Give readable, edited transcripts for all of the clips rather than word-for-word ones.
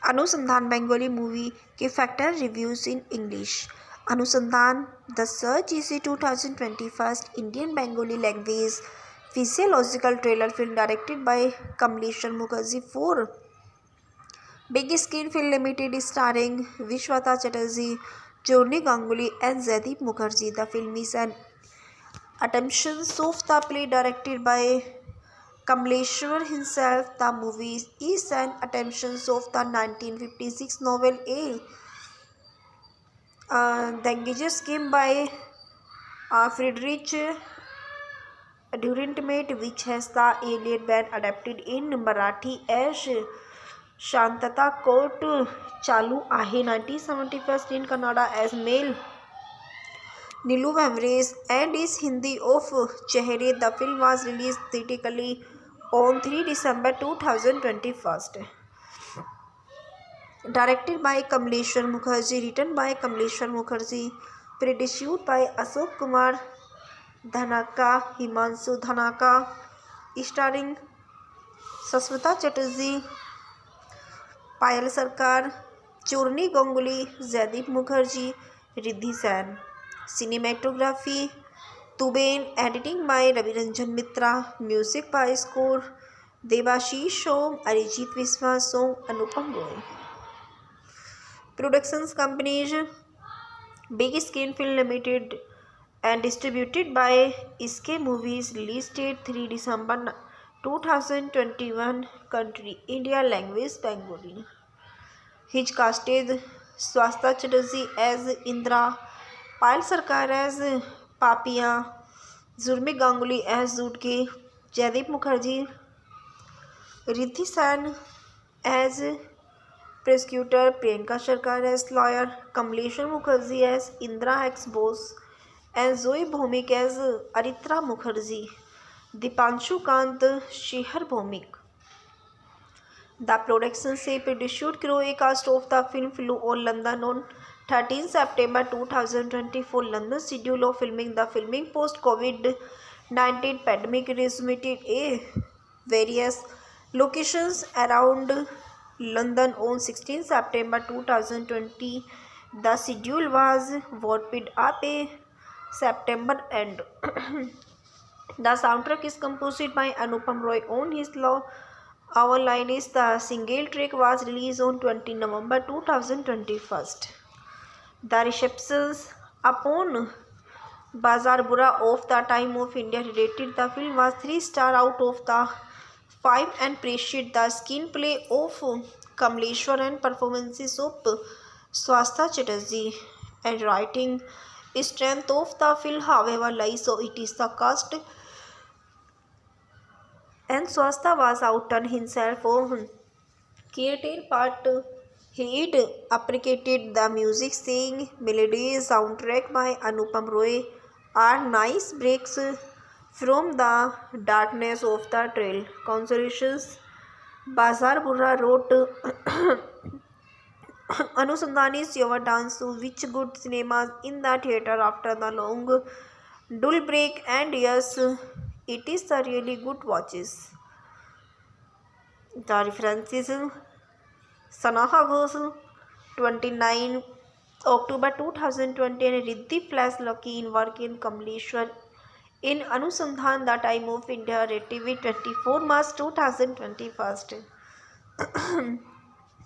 अनुसंधान Bengali movie के factor reviews in English. अनुसंधान the search is 2021 Indian Bengali language physiological trailer film directed by Kamleshwar Mukherjee for Big Screen Film Limited starring Vishwata Chatterjee, Journey Ganguly and Jaideep Mukherjee. The film is an adaptation of the play directed by Kamleshwar himself. The movie is an adaptation of the 1956 novel The Engager's Game by Friedrich Dürrenmatt, which has the alien been adapted in Marathi as Shantata Court Chalu Ahe 1971 in Kannada as Male Nilu Vamrace and is Hindi of Chehre. The film was released theatrically on 3 December 2021. Directed by Kamleshwar Mukherjee, written by Kamleshwar Mukherjee, produced by Ashok Kumar Dhanaka, Himanshu Dhanaka, starring Sasmita Chatterjee, Payal Sarkar, Journey Ganguly, Jaideep Mukherjee, Riddhi Sen. Cinematography Tuben, editing by Ravi Ranjan Mitra, music by score Devashish Som, Arijit Viswa Song, Anupam Roy. Productions companies Big Screen Film Limited and distributed by SK Movies. Release date 3 December 2021. Country India. Language Bengali. His casted Swasta Chatterjee as Indra, Payal Sarkar as Papia, Journey Ganguly as Zutke, Jaideep Mukherjee, Riddhi Sen as prosecutor, Priyanka Sarkar as lawyer, Kamleshwar Mukherjee as Indra ex-boss, and Zoe Bhomik as Aritra Mukherjee, Dipanshu Kant, Shehar Bhomik. The production से produced crew a cast of the film flew on London on 13 September 2024. London schedule of filming. The filming post COVID-19 pandemic resumed a various locations around London on 16 September 2020. The schedule was warped up a September end. The soundtrack is composed by Anupam Roy on his law. Our Line is the single track was released on 20 November 2021. The receptions upon Bazar Bura of the Time of India rated the film was 3 stars out of the 5 and praised the screenplay of Kamleshwar and performances of Swasta Chatterjee and writing strength of the film, however, lies so it is the cast and Swasta was outdone himself on creative part. He'd appreciated the music, saying melodies soundtrack by Anupam Roy are nice breaks from the darkness of the trail. Consolations Bazar Burra wrote Anusandhan is your dance to which good cinemas in the theatre after the long dull break, and yes, it is a really good watches. The references Sanaha Ghosh 29 October 2020 and Riddhi Flash Lucky in work in Kamleshwar in Anusandhan the Time of India Red TV 24 March 2021.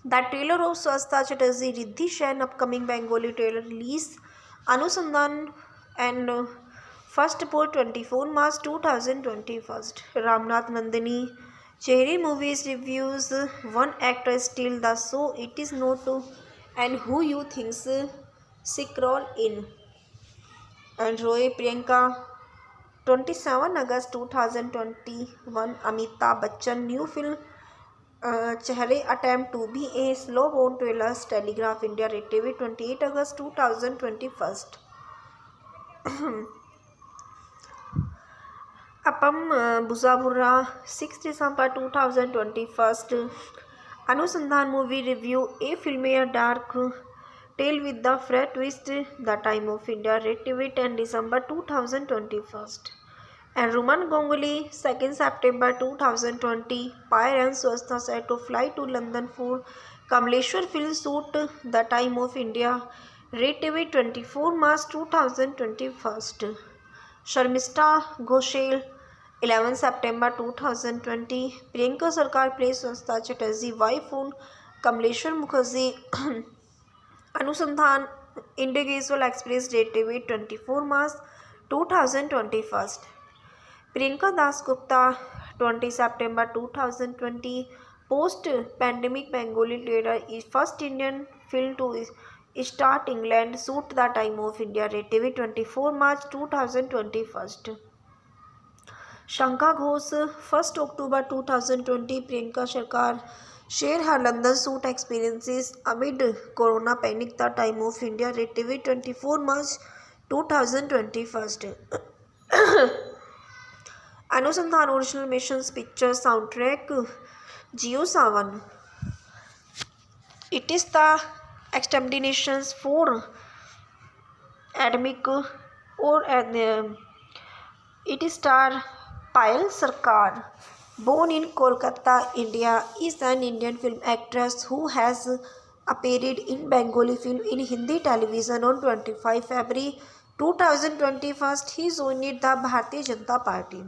The trailer of Swasta Chatterjee Riddhi Sen upcoming Bengali trailer release Anusandhan and first for 24 March 2021. Ramnath Nandini Chehre Movies reviews one actor still the show it is not and who you thinks sick role in and Roy Priyanka 27 August 2021. Amitabh Bachchan new film Chehre attempt to be a slow born trailers Telegraph India Red TV 28 August 2021. Apam Buzabura 6 December 2021. Anusandhan movie review a film a dark tale with the fresh twist the Time of India Red TV 10 December 2021. And Roman Ganguly 2nd September 2020. Pyre and Swasta set to fly to London for Kamleshwar film shoot The Time of India, Red TV 24 March 2021. Sharmista Ghoshal 11 September 2020. Priyanka Sarkar plays Swastika Chatterjee wife on Kamleshwar Mukherjee Anusandhan Individual Express, Red TV 24 March 2021. Priyanka Das Gupta 20 September 2020. Post-pandemic Bengali leader is first Indian film to start England, shoot The Time of India, Red TV 24 March 2021. Shankha Ghosh 1 October 2020. Priyanka Sarkar share her London shoot experiences amid Corona panic, The Time of India, Red TV 24 March 2021. Anusandhan Original Missions Picture Soundtrack Jio Sawan. It is the exterminations for academic or it is star Payal Sarkar, born in Kolkata, India, is an Indian film actress who has appeared in Bengali film in Hindi television. On 25 February 2021, he joined the Bharatiya Janata Party.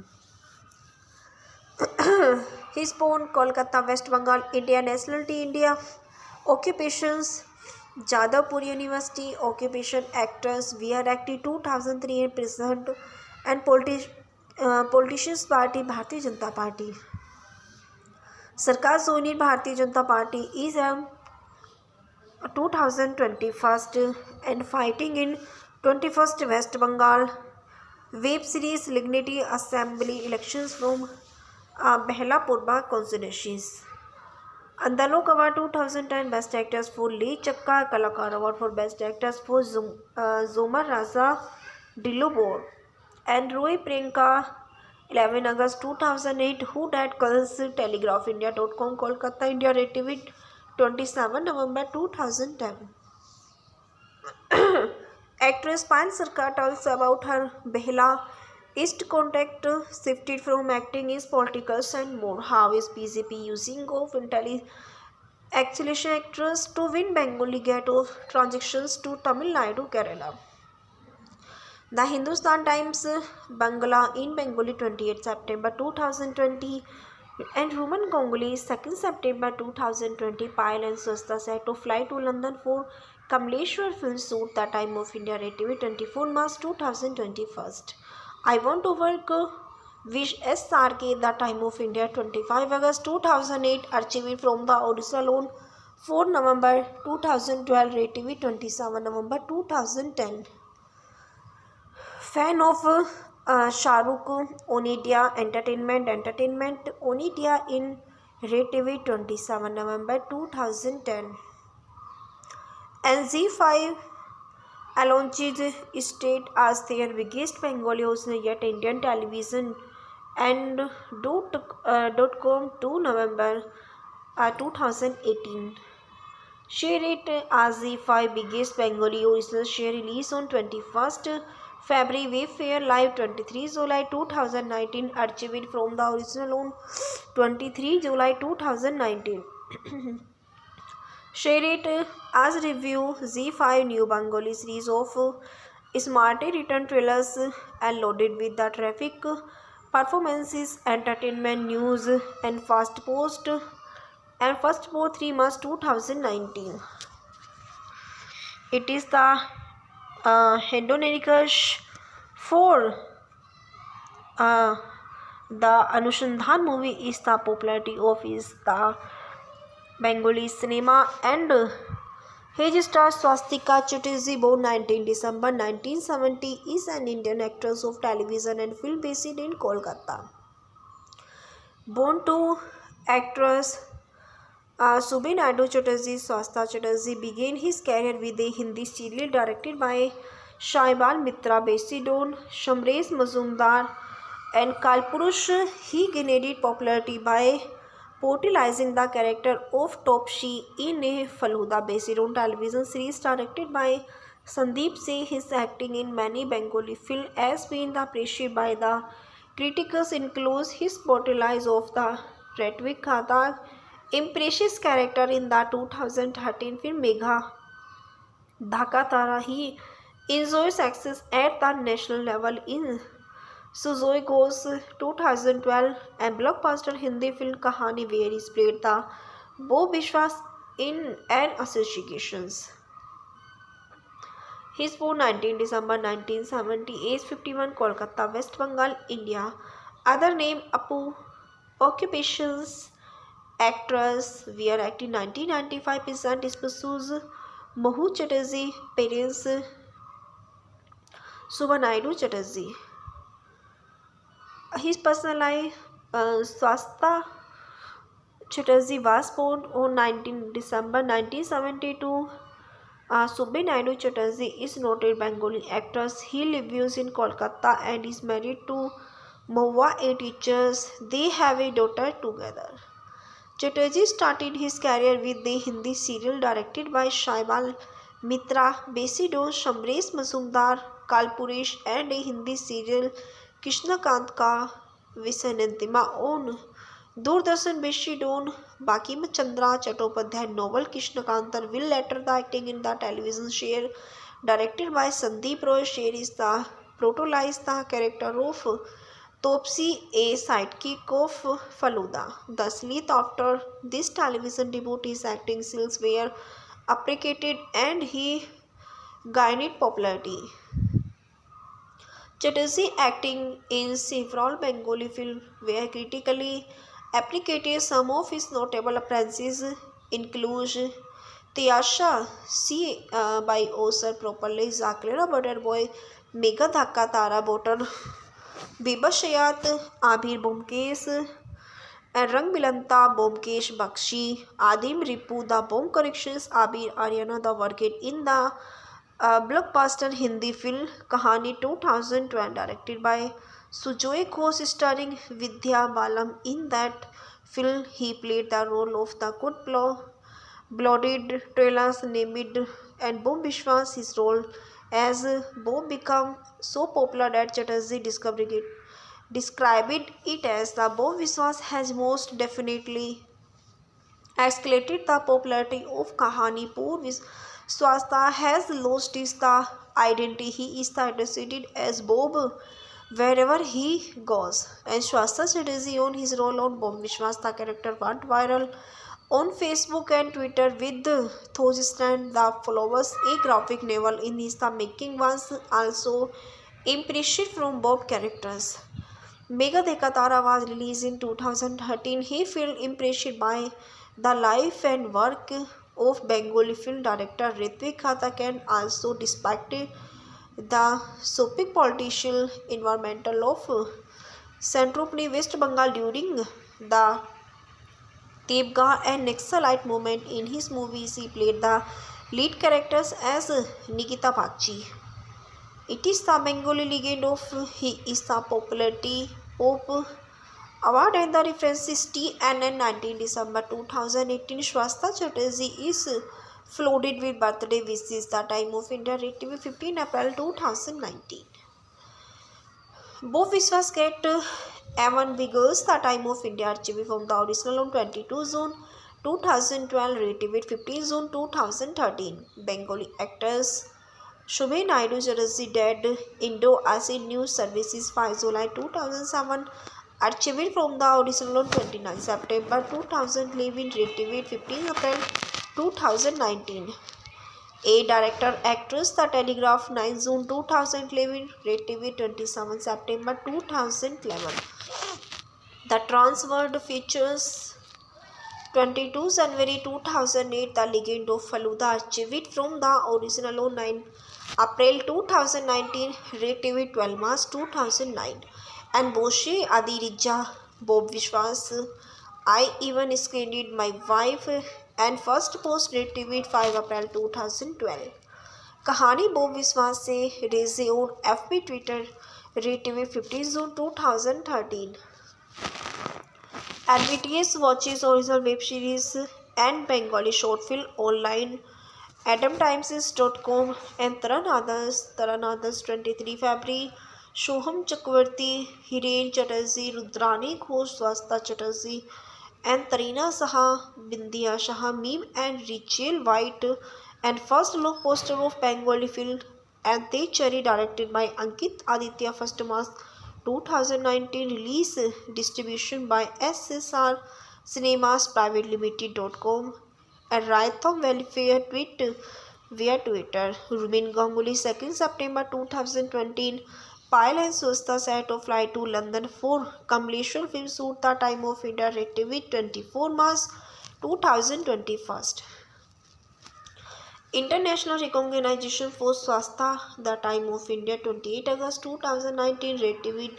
He is born Kolkata, West Bengal, India. Nationality India. Occupations Jadavpur University. Occupation actors. VR active 2003 and president and politicians party Bharatiya Janata Party. Sarkar joined Bharatiya Janata Party is 2021 and fighting in 21st West Bengal. Web series Lignity Assembly elections from Behla Purba constituencies. Andalok Award 2010 Best Actors for Lee Chakka. Kalakar Award for Best Actors for Zomar Raza Dilobor and Roy Priyanka. 11 August 2008. Who Dat Calls TelegraphIndia.com, Kolkata, India. Red TV 27 November 2010. Actress Payal Sarkar tells about her Behla East contact, shifted from acting is politics and more. How is BJP using of acceleration actress to win Bengali gate of transactions to Tamil Nadu, Kerala? The Hindustan Times Bangla in Bengali 28 September 2020 and Roman Ganguly 2nd September 2020. Payal and Swastika set to fly to London for Kamleshwar film shoot The Time of India, Red TV 24 March 2021. I Want to Work Wish SRK The Time of India 25 August 2008. Archived from the original on 4 November 2012. Red TV 27 November 2010. Fan of Shahrukh Onidia Entertainment Onidia in Red TV 27 November 2010. And Z5 Alonchid state as their biggest Bengali host yet Indian television and .com 2 November 2018. Share it as Z5 biggest Bengali host share release on 21st February. Wayfair Live 23 July 2019. Archived from the original on 23 July 2019. Share it as review Z5 new Bengali series of smartly written trailers and loaded with the traffic performances, entertainment news and first post 3 March 2019. It is the Hedonikus for the Anusandhan movie is the popularity of is the Bengali cinema and his star Swastika Chatterjee, born 19 December 1970, is an Indian actress of television and film based in Kolkata. Born to actress Subhi Naidu Chatterjee, Swastika Chatterjee began his career with a Hindi serial directed by Shaibal Mitra based on Shamresh Mazumdar and Kalpurush. He gained popularity by portraying the character of Topshi in a Faluda based on television series directed by Sandeep Singh. His acting in many Bengali films has been appreciated by the critics, includes his portrayals of the Ritwik Khatak impressive character in the 2013 film Megha Dhaka He enjoys success at the national level in Suzoi Ghosh 2012 and blockbuster Hindi film Kahani where he played the Bob Vishwas in an associations. He is born 19 December 1970, age 51, Kolkata, West Bengal, India. Other name Apu. Occupations actress. Where acting 1995 present spouses Mohu Chatterjee, parents Subhanaidu Chatterjee. His personal life Swasta Chatterjee was born on 19 December 1972. Subbi Naidu Chatterjee is noted Bengali actress. He lives in Kolkata and is married to Mahua, a teacher. They have a daughter together. Chatterjee started his career with the Hindi serial directed by Shaibal Mitra, Besi Don, Shamresh Mazumdar, Kalpuresh, and a Hindi serial Krishnakant Ka Visanantima on Doordarshan Beshi Don, Bakim Chandra Chattopadhyay novel Krishnakantar will later the acting in the television share directed by Sandeep Roy. Share is the protagonized the character of Topsy, a sidekick of Faluda. Thus, Leith after this television debut his acting skills were appreciated and he gained popularity. Chatterjee acting in several Bengali films were critically appreciated. Some of his notable appearances include Tyasha C by Osar properly Zaklera Butter Boy, Megha Dhaka Tara Botan, Bibashayat Abhir Bomkesh, Rang Bilanta Bomkesh Bakshi, Adim Ripu the Bomb Corrections Abir Aryana the worked in the blockbuster Hindi film Kahani 2012 directed by Sujoy Ghosh starring Vidya Balan. In that film he played the role of the blooded trailers named and Bob Vishwas. His role as Bob became so popular that Chatterjee described it as the Bob Vishwas has most definitely escalated the popularity of Kahani. Poor Swasta has lost his the identity. He is associated as Bob wherever he goes. And Swasta Chatterjee on his role on Bob Vishwas, the character went viral on Facebook and Twitter with thousands the followers. A graphic novel in his the making was also impressive from Bob characters. Megha Dekha Tara was released in 2013. He felt impressed by the life and work of Bengali film director Ritvik Khatak and also despite the soapy political environmental of Centropoli West Bengal during the Tebga and Naxalite movement. In his movies he played the lead characters as Nikita Bagchi. It is the Bengali legend of he is the popularity of award and the reference is TNN 19 December 2018. Swasta Chatterjee is flooded with birthday wishes. The time of India TV 15 April 2019. Bob Vishwas get Evan Biggers. The time of India archive from the original on 22 June 2012. Rated 15 June 2013. Bengali actors Shubhe Naidu Chatterjee dead. Indo-Acid News Services 5 July 2007. Archived from the original on 29 September 2011. Rated 15 April 2019. A director actress The Telegraph 9 June 2011. Rated 27 September 2011. The Transworld features 22 January 2008. The Legend of Faluda archived from the original on 9 April 2019. Rated 12 March 2009. And Boshe Adirija Bob Vishwas. I even screened my wife and first post rated 5 April 2012. Kahani Bob Vishwas से रेजे on FB Twitter rated 15 June 2013. And BTS watches original web series and Bengali short film online. AdamTimes.com and Taran Others 23 February. Shoham Chakravarti, Hiren Chatterjee, Rudrani Ghosh, Swasta Chatterjee, and Tarina Saha, Bindia Shah, Meme and Rachel White, and first look poster of Bengali film and Te Cherry directed by Ankit Aditya. First March 2019 release, distribution by SSR Cinemas Private Limited.com and Raytham Welfare tweet via Twitter. Rumin Ganguly 2nd September 2020 Pile and Swasta set of flight to London for completion film shoot the time of India TV 24 March 2021. International recognition for Swasta the time of India 28 August 2019 Red TV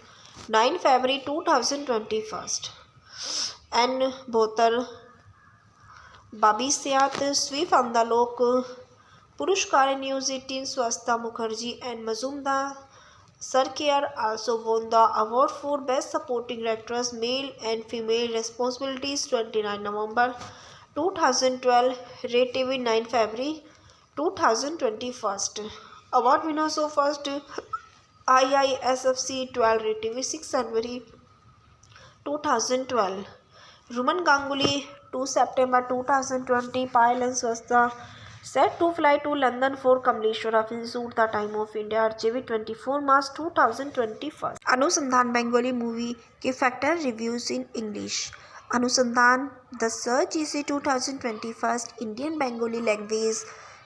9 February 2021 and Bhotar Babisiat Swift Andalok Purushkar News 18 Swasta Mukherjee and Mazumdar Sarkar also won the award for Best Supporting Actress Male and Female Responsibilities 29 November 2012 Red TV 9 February 2021. Award winners of first IISFC 12 Red TV 6 January 2012. Ruman Ganguly 2 September 2020 Pile and Swasta set to fly to London for completion of shoot the time of India RJV 24 March 2021. अनुसंधान Bengali movie के factor reviews in English. अनुसंधान The Search is a 2021 Indian Bengali language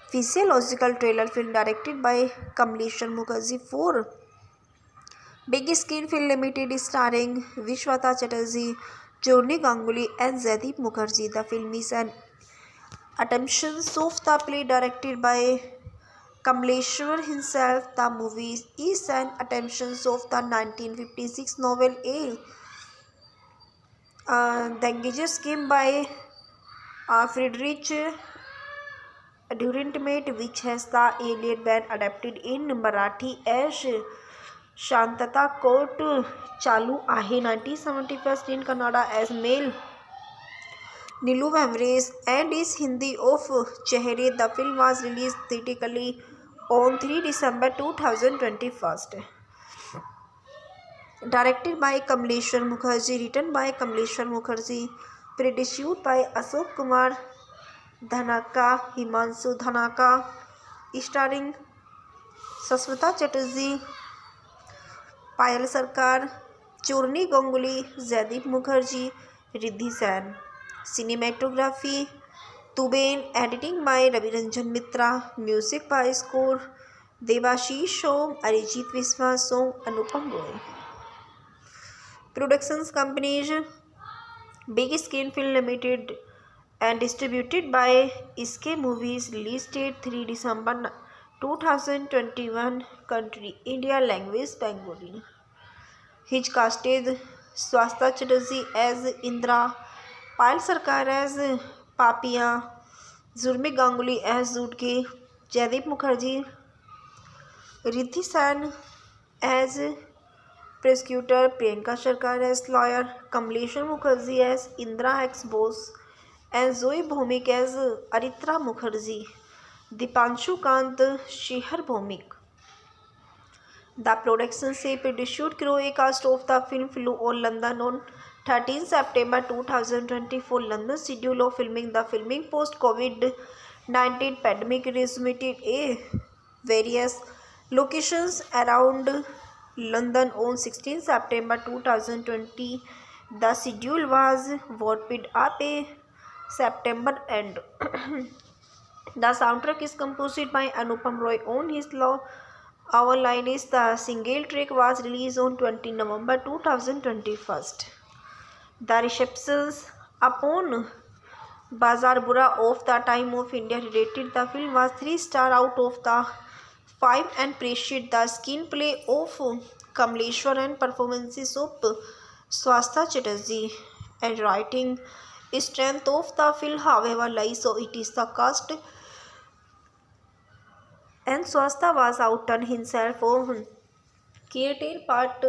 physiological trailer film directed by Kamleshwar Mukherjee for Big Screen Film Limited starring Vishwata Chatterjee, Journey Ganguly and Jaideep Mukherjee. The film is an adaptation of the play directed by Kamleshwar himself. The movie is an adaptation of the 1956 novel A Dangerous Game by Friedrich Dürrenmatt, which has the earlier been adapted in Marathi as Shantata Court Chalu Ahe 1971 in Kannada as Male Nilu Vamrez and is Hindi of Chehre. The film was released theatrically on 3 December 2021. Directed by Kamleshwar Mukherjee, written by Kamleshwar Mukherjee, produced by Ashok Kumar Dhanaka, Himanshu Dhanaka, starring Saswata Chatterjee, Payal Sarkar, Journey Ganguly, Jaideep Mukherjee, Riddhi Sen. Cinematography Tuben, editing by Raviranjan Mitra, music by score Devashish Som, Arijit Viswa Song, Anupam Roy. Productions companies Big Screen Film Limited and distributed by SK Movies. Release date 3 December 2021. Country India. Language Bengali. His casted Swasta Chatterjee as Indra, Payal Sarkar as Papia, Zurmi Ganguly as Zutke, Jaideep Mukherjee, Riddhi Sen as prosecutor, Priyanka Sarkar as lawyer, Kamleshwar Mukherjee as Indra ex-boss, and Zoe Bhomik as Aritra Mukherjee, Dipanshu Kant Shehar Bhomik. The production से produced crew a cast of the film flew on London on 13 September 2024. London schedule of filming. The filming post COVID-19 pandemic resumed a various locations around London on 16 September 2020. The schedule was wrapped up a September end. The soundtrack is composed by Anupam Roy on his law. Our line is the single track was released on 20 November 2021. The receptions upon Bazaar Bura of the time of India rated the film was 3 stars out of the 5 and praised the screenplay of Kamleshwar and performances of Swasta Chatterjee and writing strength of the film, however, lies. So it is the cast and Swasta was outdone himself on creative part.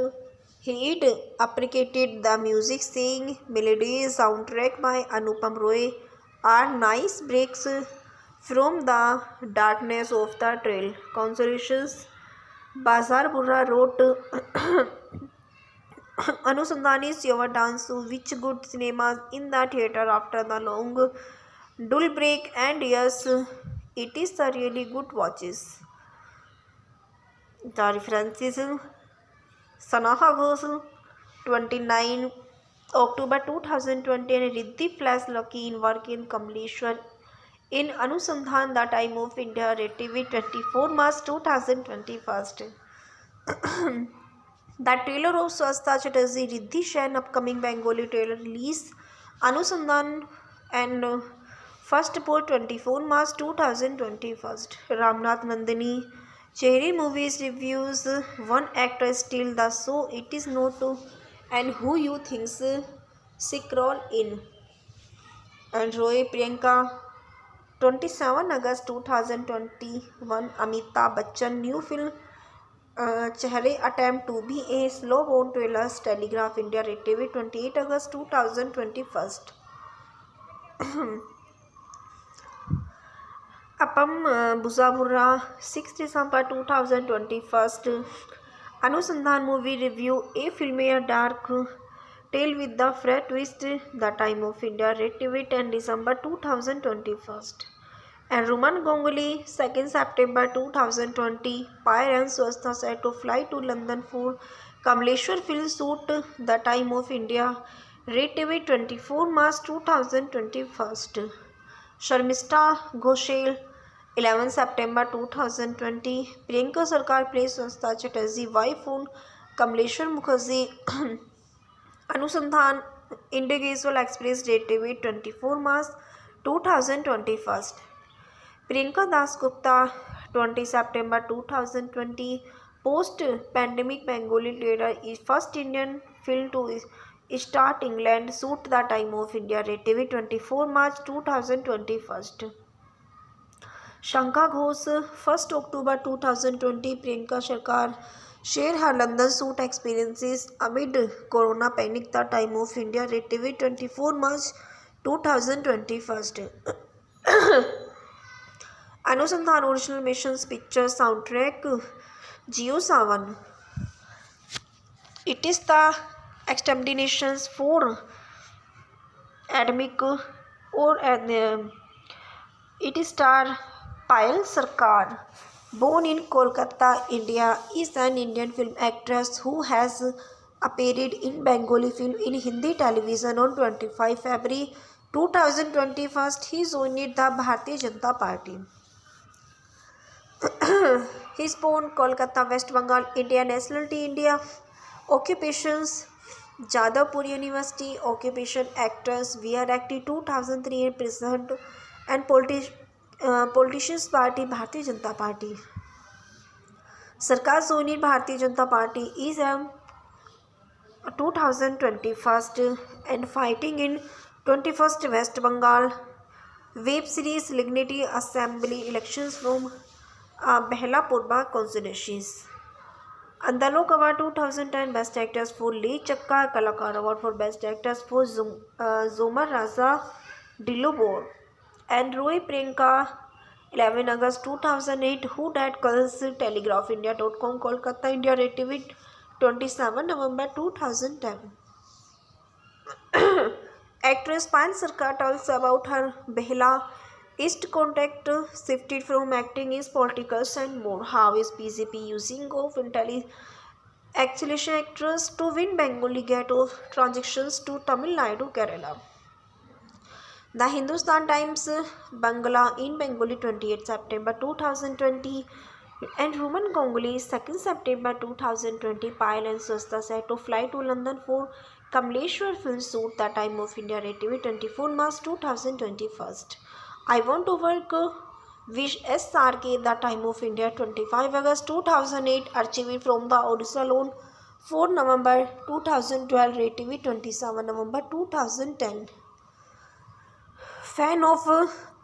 He appreciated the music, saying melodies soundtrack by Anupam Roy are nice breaks from the darkness of the trail. Consolations Bazaar Bura wrote Anusandhan is your dance to which good cinemas in the theatre after the long dull break, and yes, it is the really good watches. The references Sanaha Ghosh 29 October 2020 and Riddhi Flash Lucky in work in Kamleshwar in Anusandhan the time of India TV 24 March 2021. The trailer of Swastha Chatterjee Riddhi Shen upcoming Bengali trailer release Anusandhan and first for 24 March 2021. Ramnath Nandini Cherry movies reviews one actor still the show it is not and who you thinks sick role in and Roy Priyanka 27 August 2021 Amitabh Bachchan new film Chehre attempt to be a slow born trailers Telegraph India TV 28 August 2021 Apam Buzabura 6 December 2021 Anusandhan movie review a film a dark tale with the fresh twist the time of India TV 10 December 2021 and Roman Ganguly 2nd September 2020 Pyre and Swastha set to fly to London for Kamleshwar film shoot the time of India TV 24 March 2021 Sharmista Ghoshal 11 September 2020 Priyanka Sarkar plays Swastha Chatterjee wife on Kamleshwar Mukherjee Anusandhan Individual Express TV 24 March 2021 Priyanka Das Gupta 20 September 2020 post-pandemic Bengali trailer is first Indian film to start England shoot the time of India TV 24 March 2021 Shankha Ghosh 1st October 2020 Priyanka Sarkar share her London shoot experiences amid Corona panic the time of India TV 24 March 2021 Anusandhan original missions picture soundtrack Jio Sawan. It is the exterminations for academic or it is star Payal Sarkar. Born in Kolkata, India, is an Indian film actress who has appeared in Bengali film in Hindi television on 25 February 2021. He joined the Bharatiya Janata Party. He is born Kolkata, West Bengal, India. Nationality India. Occupations Jadavpur University. Occupation actors. VR active 2003 and president and politicians party Bharatiya Janata Party. Sarkar joined Bharatiya Janata Party is 2021 and fighting in 21st West Bengal. Web series Lignity Assembly elections from Behla Purba constituencies. Andalok Award 2010 Best Actors for Lee Chakka Kalakar Award for Best Actors for Zomar Raza Dilubor and Roy Priyanka 11 August 2008 Who Dat Calls Telegraph India.com Kolkata India TV 27 November 2010 Actress Payal Sarkar tells about her Behla East contact shifted from acting is politicals and more. How is BJP using of intelligence actors to win Bengali ghetto transactions to Tamil Nadu, Kerala? The Hindustan Times Bangla in Bengali 28 September 2020 and Roman Ganguly 2nd September 2020 Payal and Swastha set to fly to London for Kamleshwar film shoot the time of India TV 24 March 2021. I want to work Wish SRK the time of India 25 August 2008 archived from the Odisha loan 4 November 2012 TV 27 November 2010 Fan of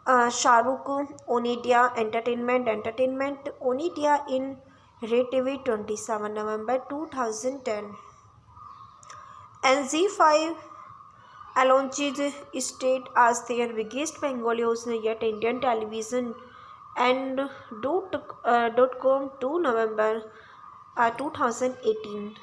Shahrukh Onidia Entertainment Onidia in TV 27 November 2010 and Z5 Alonjid state as their biggest Bengali host yet Indian television and .com 2 November 2018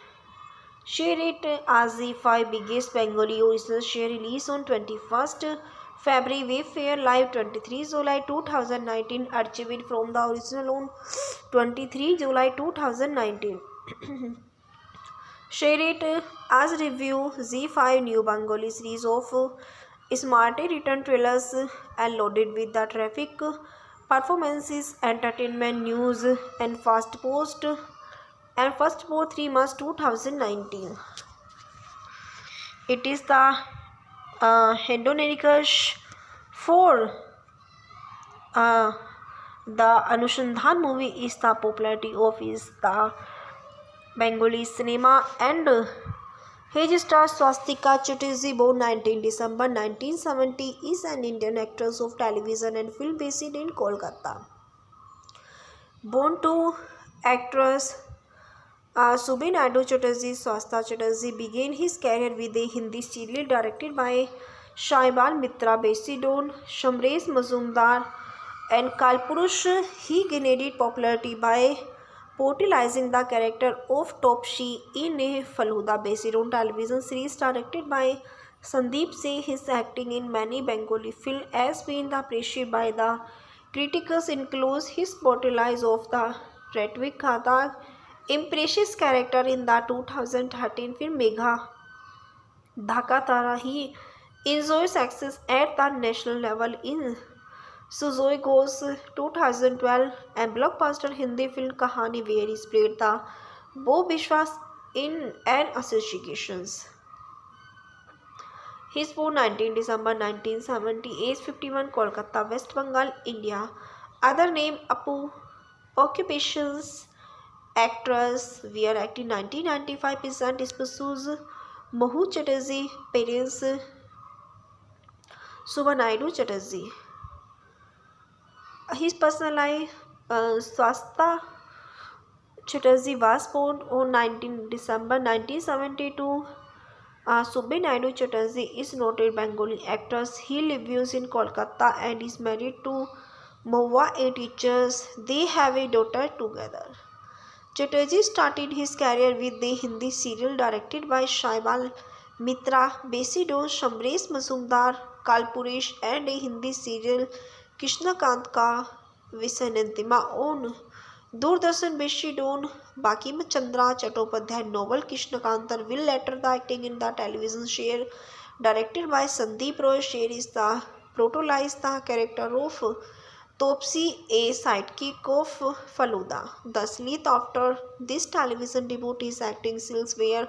Share it as the 5 biggest Bengali original share release on 21st February Wayfair Live 23 July 2019 archived from the original on 23 July 2019. Share it as review Z5 new Bengali series of smartly written trailers and loaded with the traffic performances, entertainment news and first post 3 March 2019. It is the Indonesian for the Anushandhan movie is the popularity of is the Bengali cinema and his star Swastika Chatterjee, born 19 December 1970, is an Indian actress of television and film based in Kolkata. Born to actress Subin Naidu Chatterjee, Swastika Chatterjee began his career with a Hindi serial directed by Shaibal Mitra, based on Shamresh Mazumdar and Kalpurush. He gained popularity by portraying the character of Topsy in a Faluda based on television series directed by Sandeep Singh. His acting in many Bengali films has been appreciated by the critics, includes his portrayal of the Ratwik Khata impressive character in the 2013 film Megha Dhaka Tara. He enjoys success at the national level in Suzoi Ghosh 2012 and blockbuster Hindi film Kahani, where he played the Bob Vishwas in an associations. He is born 19 December 1970, age 51, Kolkata, West Bengal, India. Other name Apu. Occupations actress. We are acting 1995 present spouses Mahu Chatterjee, parents Subha Naidu Chatterjee. His personal life, Swastika Chatterjee was born on 19 December 1972. Subbi Naidu Chatterjee is noted Bengali actress. He lives in Kolkata and is married to Mahua, a teacher. They have a daughter together. Chatterjee started his career with the Hindi serial directed by Shaibal Mitra, based on Shamresh Mazumdar, Kalpuresh, and a Hindi serial Krishnakant Ka Visanantima on Doordarshan, based on Bakim Chandra Chattopadhyay novel Krishnakantar. Will later the acting in the television share directed by Sandeep Roy. Share is the protagonized the character of Topsy, a sidekick of Faluda. Thus, after this television debut, his acting skills were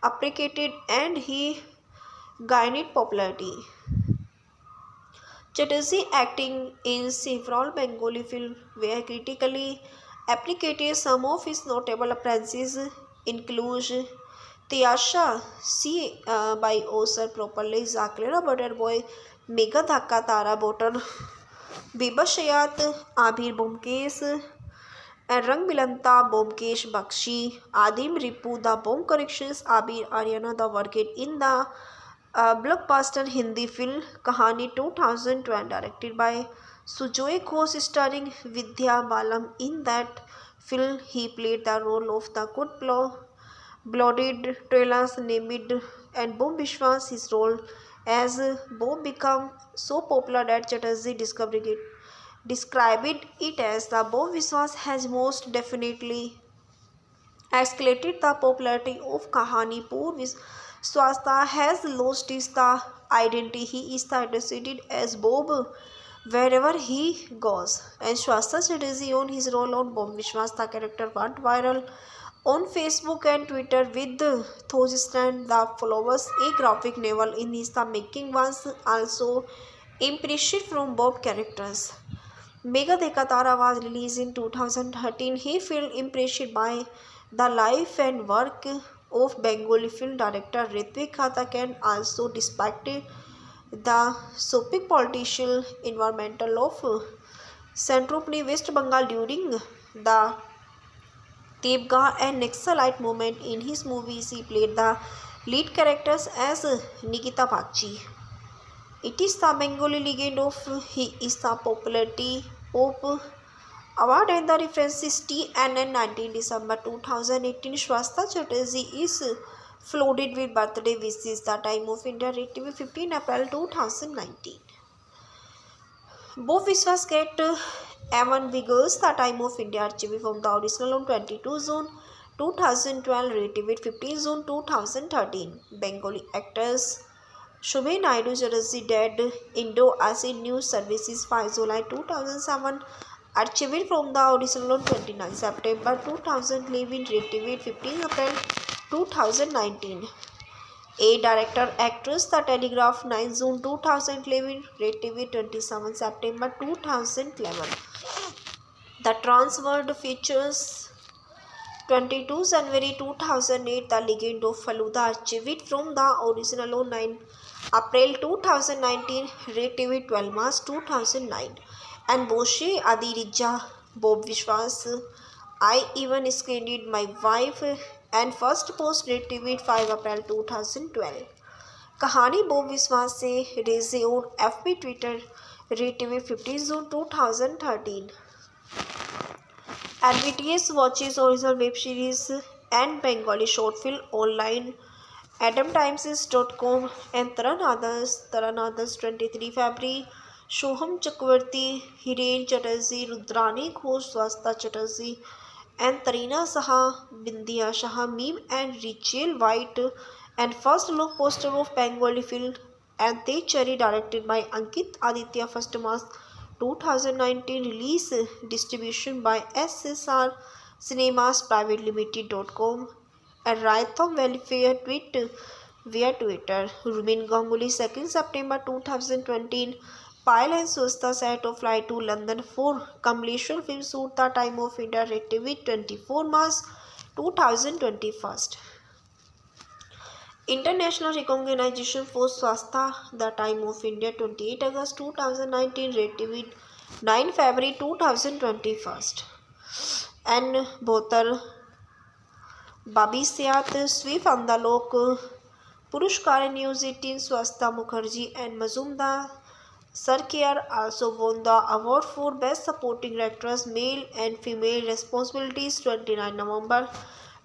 appreciated and he gained popularity. Chatterjee acting in several Bengali films were critically appreciated. Some of his notable appearances include Tyasha C by Osar properly, Zaklera Butter Boy, Megha Dhaka Tara Botter, Bibashayat, Abhir Bomkesh, Rang Bilanta, Bomkesh Bakshi, Adim Ripu, The Bomb Corrections, Abir Aryana, the worked in the blockbuster Hindi film Kahani 2012, directed by Sujoi Ghosh, starring Vidya Balan. In that film, he played the role of the blooded trailers named and Bob Vishwas. His role as Bob became so popular that Chatterjee described it as the Bob Vishwas has most definitely escalated the popularity of Kahani. Poor Swastika has lost his the identity. He is addressed as Bob wherever he goes. And Swastika Chatterjee on his role on Bob Vishwas, the character went viral on Facebook and Twitter with thousands the followers. A graphic novel in his the making was also impressive from Bob characters. Megha Dhaka Tara was released in 2013. He felt impressed by the life and work of Bengali film director Ratwik Khata, and also despite the soapy political environmental of Centropani, West Bengal during the Tebga and Naxalite movement. In his movies, he played the lead characters as Nikita Bagchi. It is the Bengali legend of he is the popularity of award and the reference is TNN 19 December 2018. Swastika Chatterjee is flooded with birthday wishes. The Time of India, Red TV, 15 April 2019. Bob Vishwas get Evan Wiggles, The Time of India, archive from the original on 22 June 2012, rated 15 June 2013. Bengali actors Shubhe Naidu Chatterjee dead, Indo-ASEAN News Services 5 July 2007, archived from the original on 29 September 2011, rated 15 April 2019. A director actress, The Telegraph 9 June 2011, Red TV 27 September 2011. The Transworld features 22 January 2008, The Legend of Faluda, archived from the original on 9 April 2019, Red TV 12 March 2009. And Boshe Adi Rija, Bob Vishwas, I even screened my wife and first post, Red TV 5 April 2012. कहानी Bob विश्वास से रेजे और FB Twitter, red TV 15 June 2013. NBTS watches original web series and Bengali short film online. AdamTimes.com and Taran Others 23 February. Shoham Chakravarti, Hiren Chatterjee, Rudrani Ghosh, Swasta Chatterjee and Tarina Saha, Bindiya Shah, Meme and Rachel White. And first look poster of Bengali film and Te Cherry, directed by Ankit Aditya, 1st March 2019. Release distribution by SSR Cinemas Private Limited.com and Raytham Welfare tweet via Twitter. Rumin Ganguly 2nd September 2020. Payal and Swasta set of flight to London for completion film shoot. The Time of India, Red TV 24 March 2021. International Recognition for Swasta, The Time of India 28 August 2019, Red TV 9 February 2021. And Bhotar Babisiat Sweep Andalok Purushkar News 18 Swasta Mukherjee and Mazumdar Sarkar also won the award for Best Supporting Actress, Male and Female Responsibilities, 29 November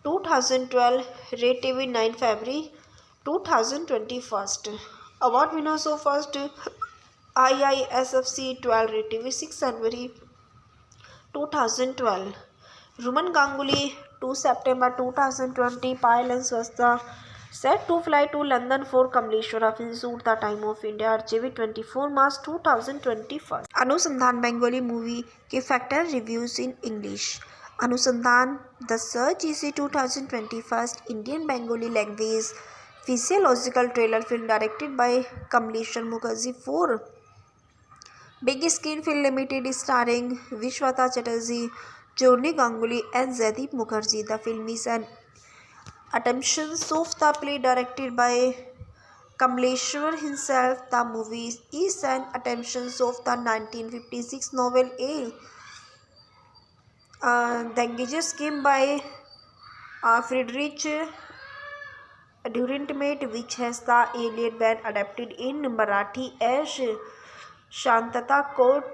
2012, Red TV 9 February 2021. Award winners of first IISFC 12, Red TV 6 January 2012. Ruman Ganguly 2 September 2020. Payal and Swasta set to fly to London for completion of shoot. The Time of India, archive 24 March 2021. अनुसंधान Bengali movie के factor reviews in English. अनुसंधान The Search is a 2021 Indian Bengali language physiological trailer film directed by Kamleshwar Mukherjee for Big Screen Film Limited, starring Vishwata Chatterjee, Journey Ganguly and Jaideep Mukherjee. The film is an adaptation of the play directed by Kamleshwar himself. The movie is an adaptation of the 1956 novel A Dangerous Game by Friedrich Dürrenmatt, which has the alien been adapted in Marathi as Shantata Court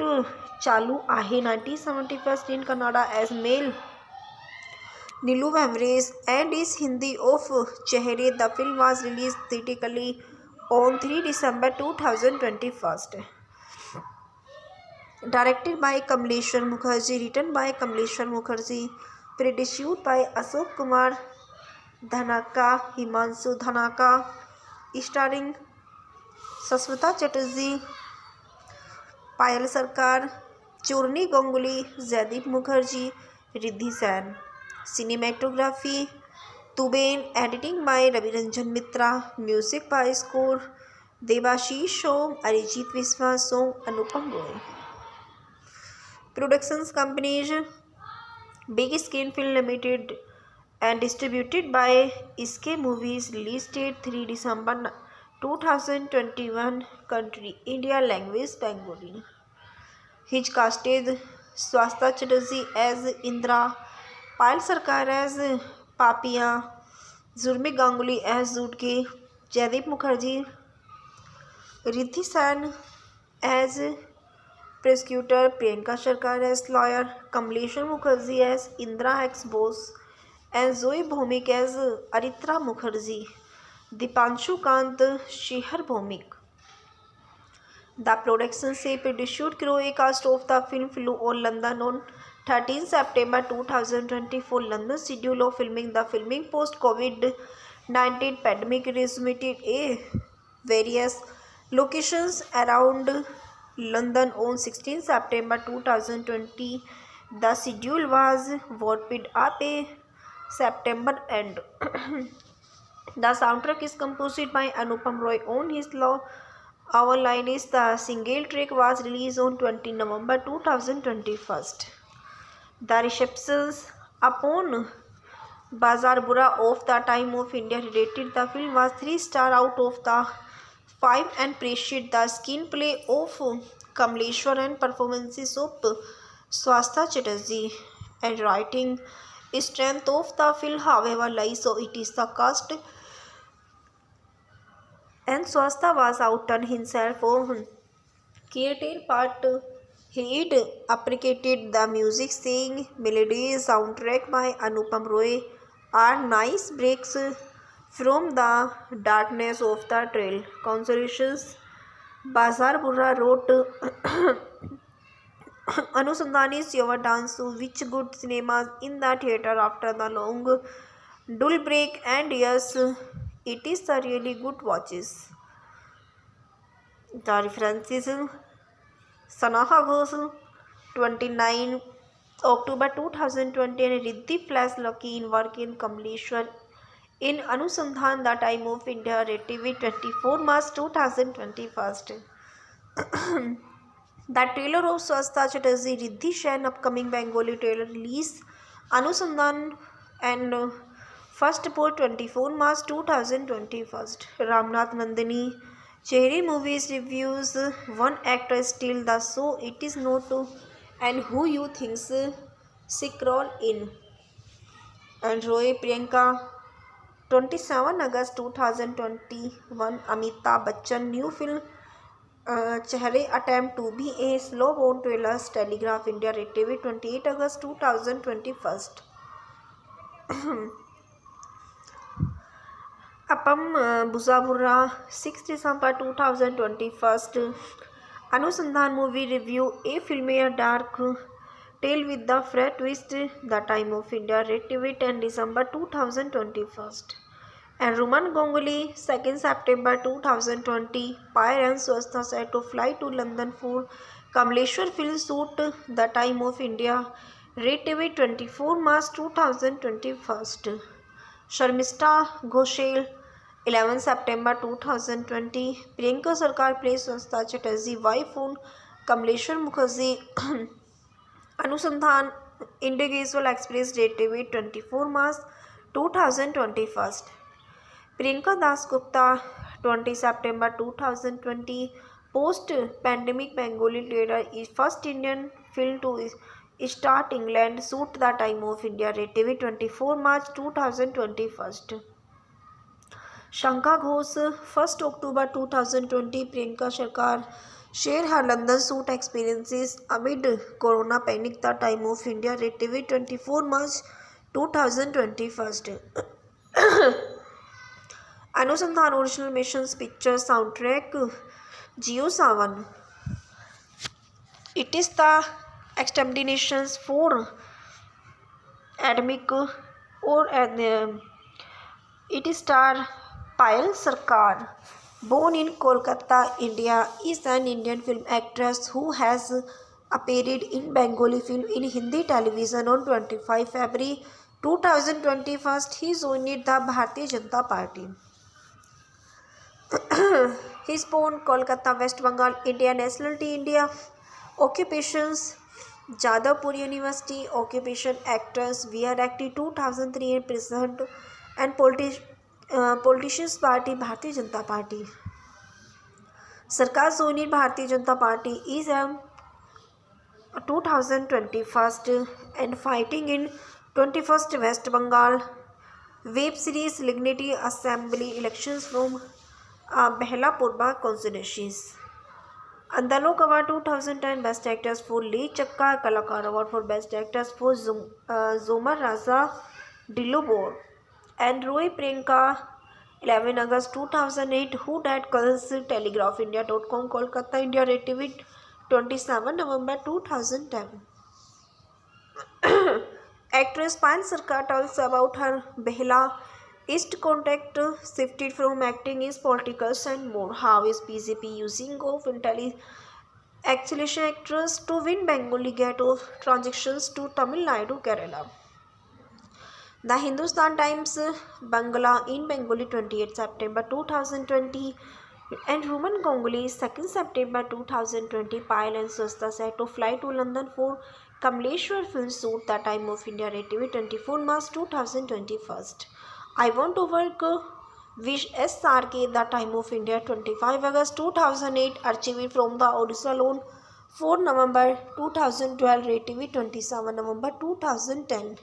Chalu Ahe, 1971, in Kannada as Male Nilu Vamrez, and is Hindi of Chehre. The film was released theatrically on 3 December 2021. Directed by Kamleshwar Mukherjee, written by Kamleshwar Mukherjee, produced by Ashok Kumar Dhanaka, Himanshu Dhanaka, starring Saswata Chatterjee, Payal Sarkar, Journey Ganguly, Jaideep Mukherjee, Riddhi Sen. Cinematography Tuben, editing by Ravi Ranjan Mitra, music by score Devashish Song, Arijit Viswas Song, Anupam Roy. Productions companies Big Screen Film Limited and distributed by SK Movies. Release date 3 December 2021. Country India. Language Bengali. His casted Swasta Chatterjee as Indra, Payal Sarkar as Papia, Zurmi Ganguly as Zutke, Jaideep Mukherjee, Riddhi Sen as prosecutor, Priyanka Sarkar as lawyer, Kamleshwar Mukherjee as Indra ex-boss, and Zoe Bhomik as Aritra Mukherjee. Dipanshu Kant Shihar Bhomik. The production ship issued crew a cast of the film flew on London on 13 September 2024. London schedule of filming the filming post-COVID-19 pandemic resumed a various locations around London on 16 September 2020. The schedule was warped up a September end. The soundtrack is composed by Anupam Roy on his law. Our line is the single track was released on 20 November 2021. The receptions upon Bazaar Bura of the Time of India rated the film was 3 stars out of the 5 and praised the screenplay of Kamleshwar and performances of Swastha Chatterjee and writing strength of the film, however, lies so it is the cast and Swastha was outdone himself on Keatel part. He'd appreciated the music, saying melodies soundtrack by Anupam Roy are nice breaks from the darkness of the trail. Consolation Bazar Burra wrote Anusandhani Seva dance to which good cinemas in the theatre after the long dull break, and yes, it is a really good watches. The references Sanaha Ghosh 29 October 2020 and Riddhi Flash Lucky in work in Kamleshwar in Anusandhan the Time of India TV 24 March 2021. The trailer of Swastha Chatterjee Riddhi Shen upcoming Bengali trailer release Anusandhan and first for 24 March 2021. Ramnath Nandini Cherry Movies reviews one actor steal the show. It is not and who you thinks scroll in. And Roy Priyanka 27 August 2021 Amitabh Bachchan new film Chehre attempt to be a slow born trailers Telegraph India TV 28 August 2021. Apam Buzabura 6 December 2021. Anusandhan movie review a filmier dark tale with the fresh twist the Time of India TV 10 December 2021. And Roman Ganguly 2nd September 2020 Pyre and Swastha set to fly to London for Kamleshwar film shoot the Time of India TV 24 March 2021. Sharmista Ghoshal 11 September 2020 Priyanka Sarkar plays Swastha Chatterjee wife on Kamleshwar Mukherjee Anusandhan Individual Express TV 24 March 2021. Priyanka Das Gupta 20 September 2020 post-pandemic Bengali trailer is first Indian film to start England shoot the Time of India TV 24 March 2021. Shankha Ghosh 1st October 2020 Priyanka Sarkar share her London shoot experiences amid Corona panic the Time of India TV 24 March 2021. Anusandhan Original Missions Picture Soundtrack Jio Sawan. It is the exterminations for academic or it is star Payal Sarkar, born in Kolkata, India, is an Indian film actress who has appeared in Bengali film in Hindi television on 25 February 2021. He joined the Bharatiya Janata Party. He is born Kolkata, West Bengal, India. Nationality India. Occupations Jadavpur University. Occupation actress. VR active 2003 and present and politicians party Bharatiya Janata Party. Sarkar joined Bharatiya Janata Party is 2021 and fighting in 21st West Bengal. Web series Lignity Assembly elections from Behla Purba constituencies. Andalok Award 2010 Best Actors for Lee Chakka. Kalakar Award for Best Actors for Zomar Raza Dilubor, and Roy Priyanka, 11 August 2008, Who Dat Girls, TelegraphIndia.com, Kolkata, India, RTV, 27 November 2010. Actress Payal Sarkar tells about her Behla East contact shifted from acting is politicals and more. How is BJP using of acceleration actress to win Bengali ghetto transactions to Tamil Nadu, Kerala? The Hindustan Times Bangla in Bengali 28 September 2020 and Roman Congolese 2nd September 2020. Payal and Swasta set to fly to London for Kamleshwar film shoot. The time of India TV 24 March 2021. I want to work Vish SRK. The time of India 25 August 2008. Archived from the Odisha loan 4 November 2012. TV 27 November 2010.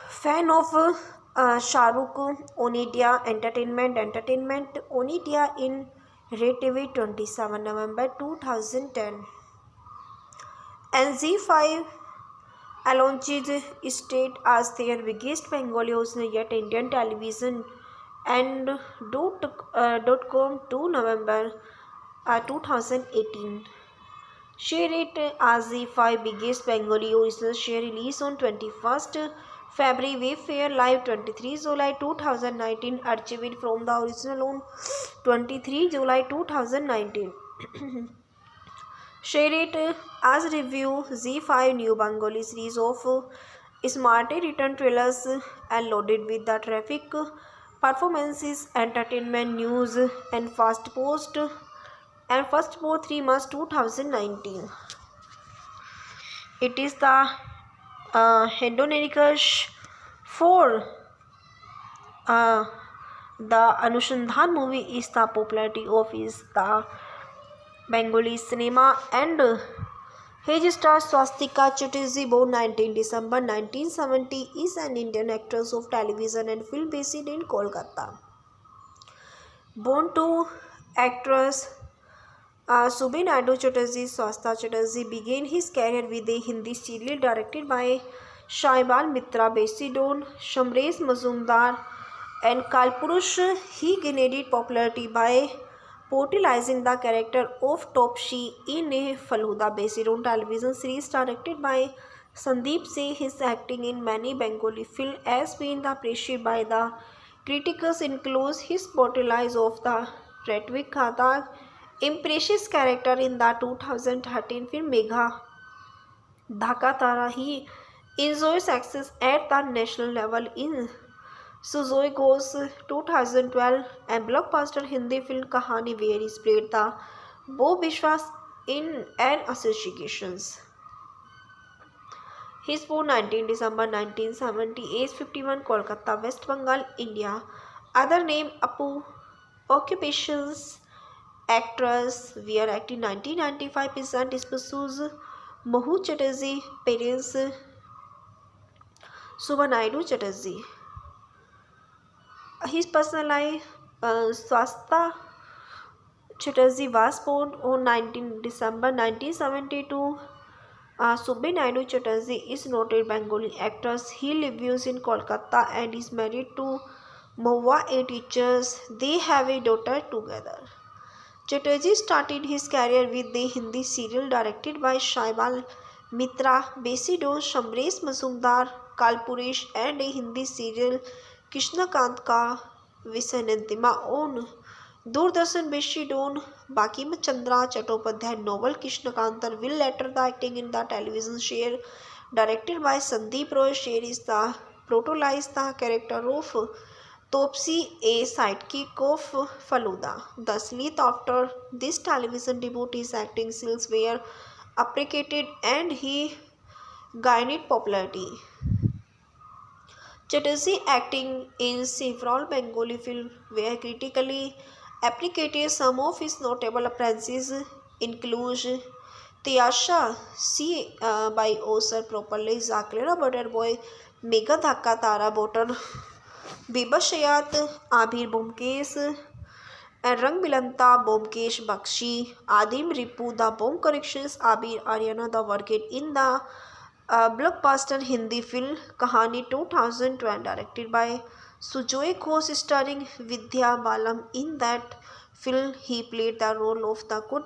Fan of Shahrukh, Onidia Entertainment Onidia in Red TV 27 November 2010. And Z5 Alonchid state as their biggest Bengali host yet Indian television and .com 2 November 2018. Share it as Z5 biggest Bengali original share release on 21st February. Wayfair Live 23 July 2019. Archived from the original on 23 July 2019. Share it as review Z5 new Bengali series of smartly written trailers and loaded with the traffic performances, entertainment news and first post 3 March 2019. It is the Hendonerikash for the Anushandhan movie is the popularity of is the Bengali cinema and his star Swastika Chatterjee, born 19 December 1970, is an Indian actress of television and film based in Kolkata. Born to actress Subhi Naidu Chatterjee, Swasta Chatterjee began his career with a Hindi serial directed by Shaibal Mitra, Besidon, Shamresh Mazumdar and Kalpurush. He gained popularity by portraying the character of Topshi in a Faluda based on television series directed by Sandeep Singh. His acting in many Bengali films has been appreciated by the critics, includes his portrayal of the Ratwik Khata impressive character in the 2013 film Megha Dhaka Tara. He enjoys success at the national level in Suzoi Ghosh 2012 and blockbuster Hindi film Kahani, where he played the Bo Bishwas in an associations. He is born 19 December 1970, age 51, Kolkata, West Bengal, India. Other name Apu. Occupations actress, wear acting 1995 present spouses Mahu Chatterjee, parents Subha Naidu Chatterjee. His personal life, Swasta Chatterjee was born on 19 December 1972. Subhi Naidu Chatterjee is noted Bengali actress. He lives in Kolkata and is married to Mahua, a teacher. They have a daughter together. Chatterjee started his career with the Hindi serial directed by Shaibal Mitra, based on Shamresh Mazumdar, Kalpuresh, and a Hindi serial Krishnakant Ka Visayanantima on Doordarshan, based on Bakim Chandra Chattopadhyay novel Krishnakantar. Will later the acting in the television share directed by Sandeep Roy. Share is the protagonize the character of Topsy, a sidekick of Faluda. Thus, after this television debut, his acting skills were appreciated and he gained popularity. Chatterjee acting in several Bengali films were critically appreciated. Some of his notable appearances include Tiyasha C by Osar Properly, Zaklera Butterboy, Megha Dhaka Tara Botan, Bibashayat, Abhir Bomkesh, and Rang Milanta, Bomkesh Bakshi, Adim Ripu, the Bomb Corrections, Abir Ariana, the Worked in the blockbuster Hindi film Kahani 2012 directed by Sujoy Ghosh starring Vidya Balan. In that film, he played the role of the good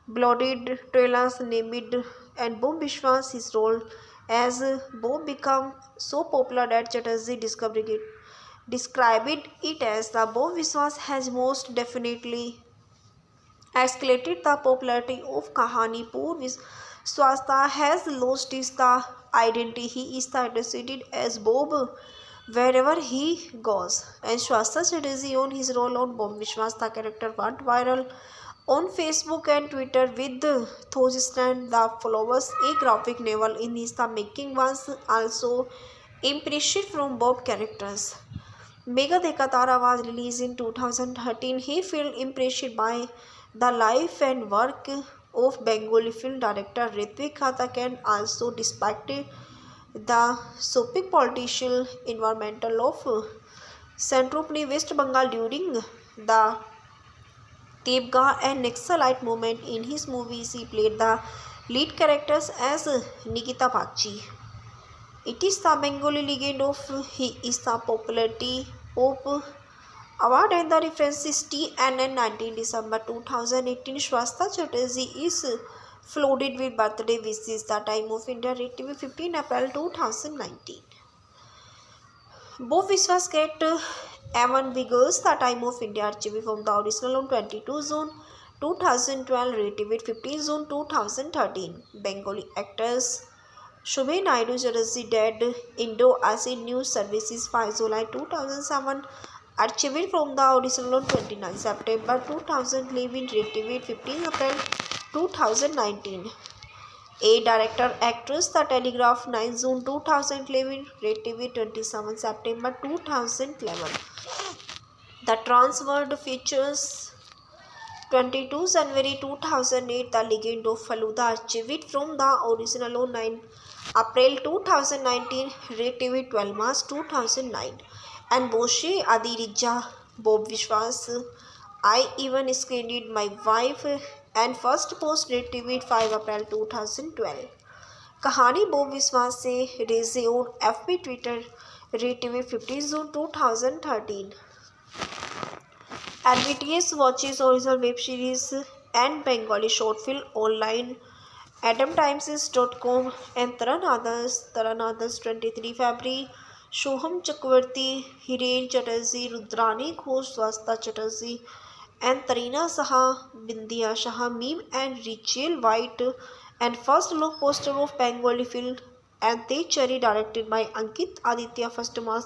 blooded trailers named and Bob Vishwas. His role as Bob became so popular that Chatterjee described it as the Bob Vishwas has most definitely escalated the popularity of Kahani. Poor Swasta has lost his the identity. He is associated as Bob wherever he goes. And Swasta Chatterjee on his role on Bob Vishwas, the character went viral on Facebook and Twitter with thousands the followers. A graphic novel in his the making was also impressive from Bob characters. Mega Dekha Tara was released in 2013. He felt impressed by the life and work of Bengali film director Ritwik Ghatak and also despite the soapy political environmental of Centropani West Bengal during the Tepga and Naxalite movement. In his movies, he played the lead characters as Nikita Bagchi. It is the Bengali legend of he is the popularity of award and the reference is TNN 19 December 2018. Swasta Chatterjee is flooded with birthday wishes. The time of India TV 15 April 2019. Both Vishwas get Evan Biggers. The time of India TV from the original on 22 June 2012 rated 15 June 2013. Bengali actors Shubhe Naidu Chatterjee dead. Indo-Acid News Services 5 July 2007 archived from the original on 29 September 2011 rated 15 April 2019. A director actress The Telegraph 9 June 2011 rated 27 September 2011. The Transworld features 22 January 2008 The Legend of Faluda archived from the original on 9 April 2019 rated 12 March 2009. And Boshe Adirija Bob Vishwas. I even screened my wife and first post rated 5 April 2012. कहानी Bob विश्वास से रेजे और FB Twitter rated 15 June 2013. And BTS watches original web series and Bengali short film online. AdamTimes.com and Taran Others 23 February. Shoham Chakravarti, Hiren Chatterjee, Rudrani Ghosh, Swasta Chatterjee, and Tarina Saha, Bindya Shah, Meme and Rachel White, and first look poster of Bengali film and Tej Cherry directed by Ankit Aditya 1st March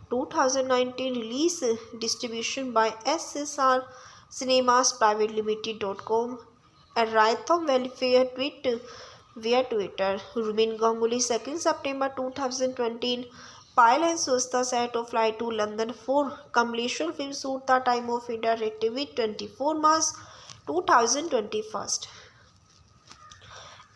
2019 release distribution by SSR Cinemas Private Limited.com and Raitham Welfare tweet via Twitter. Ruben Ganguly 2nd September 2020 Payal and Swasta set to fly to London for Kamleshwar film shoot. The time of India rated 24 March 2021.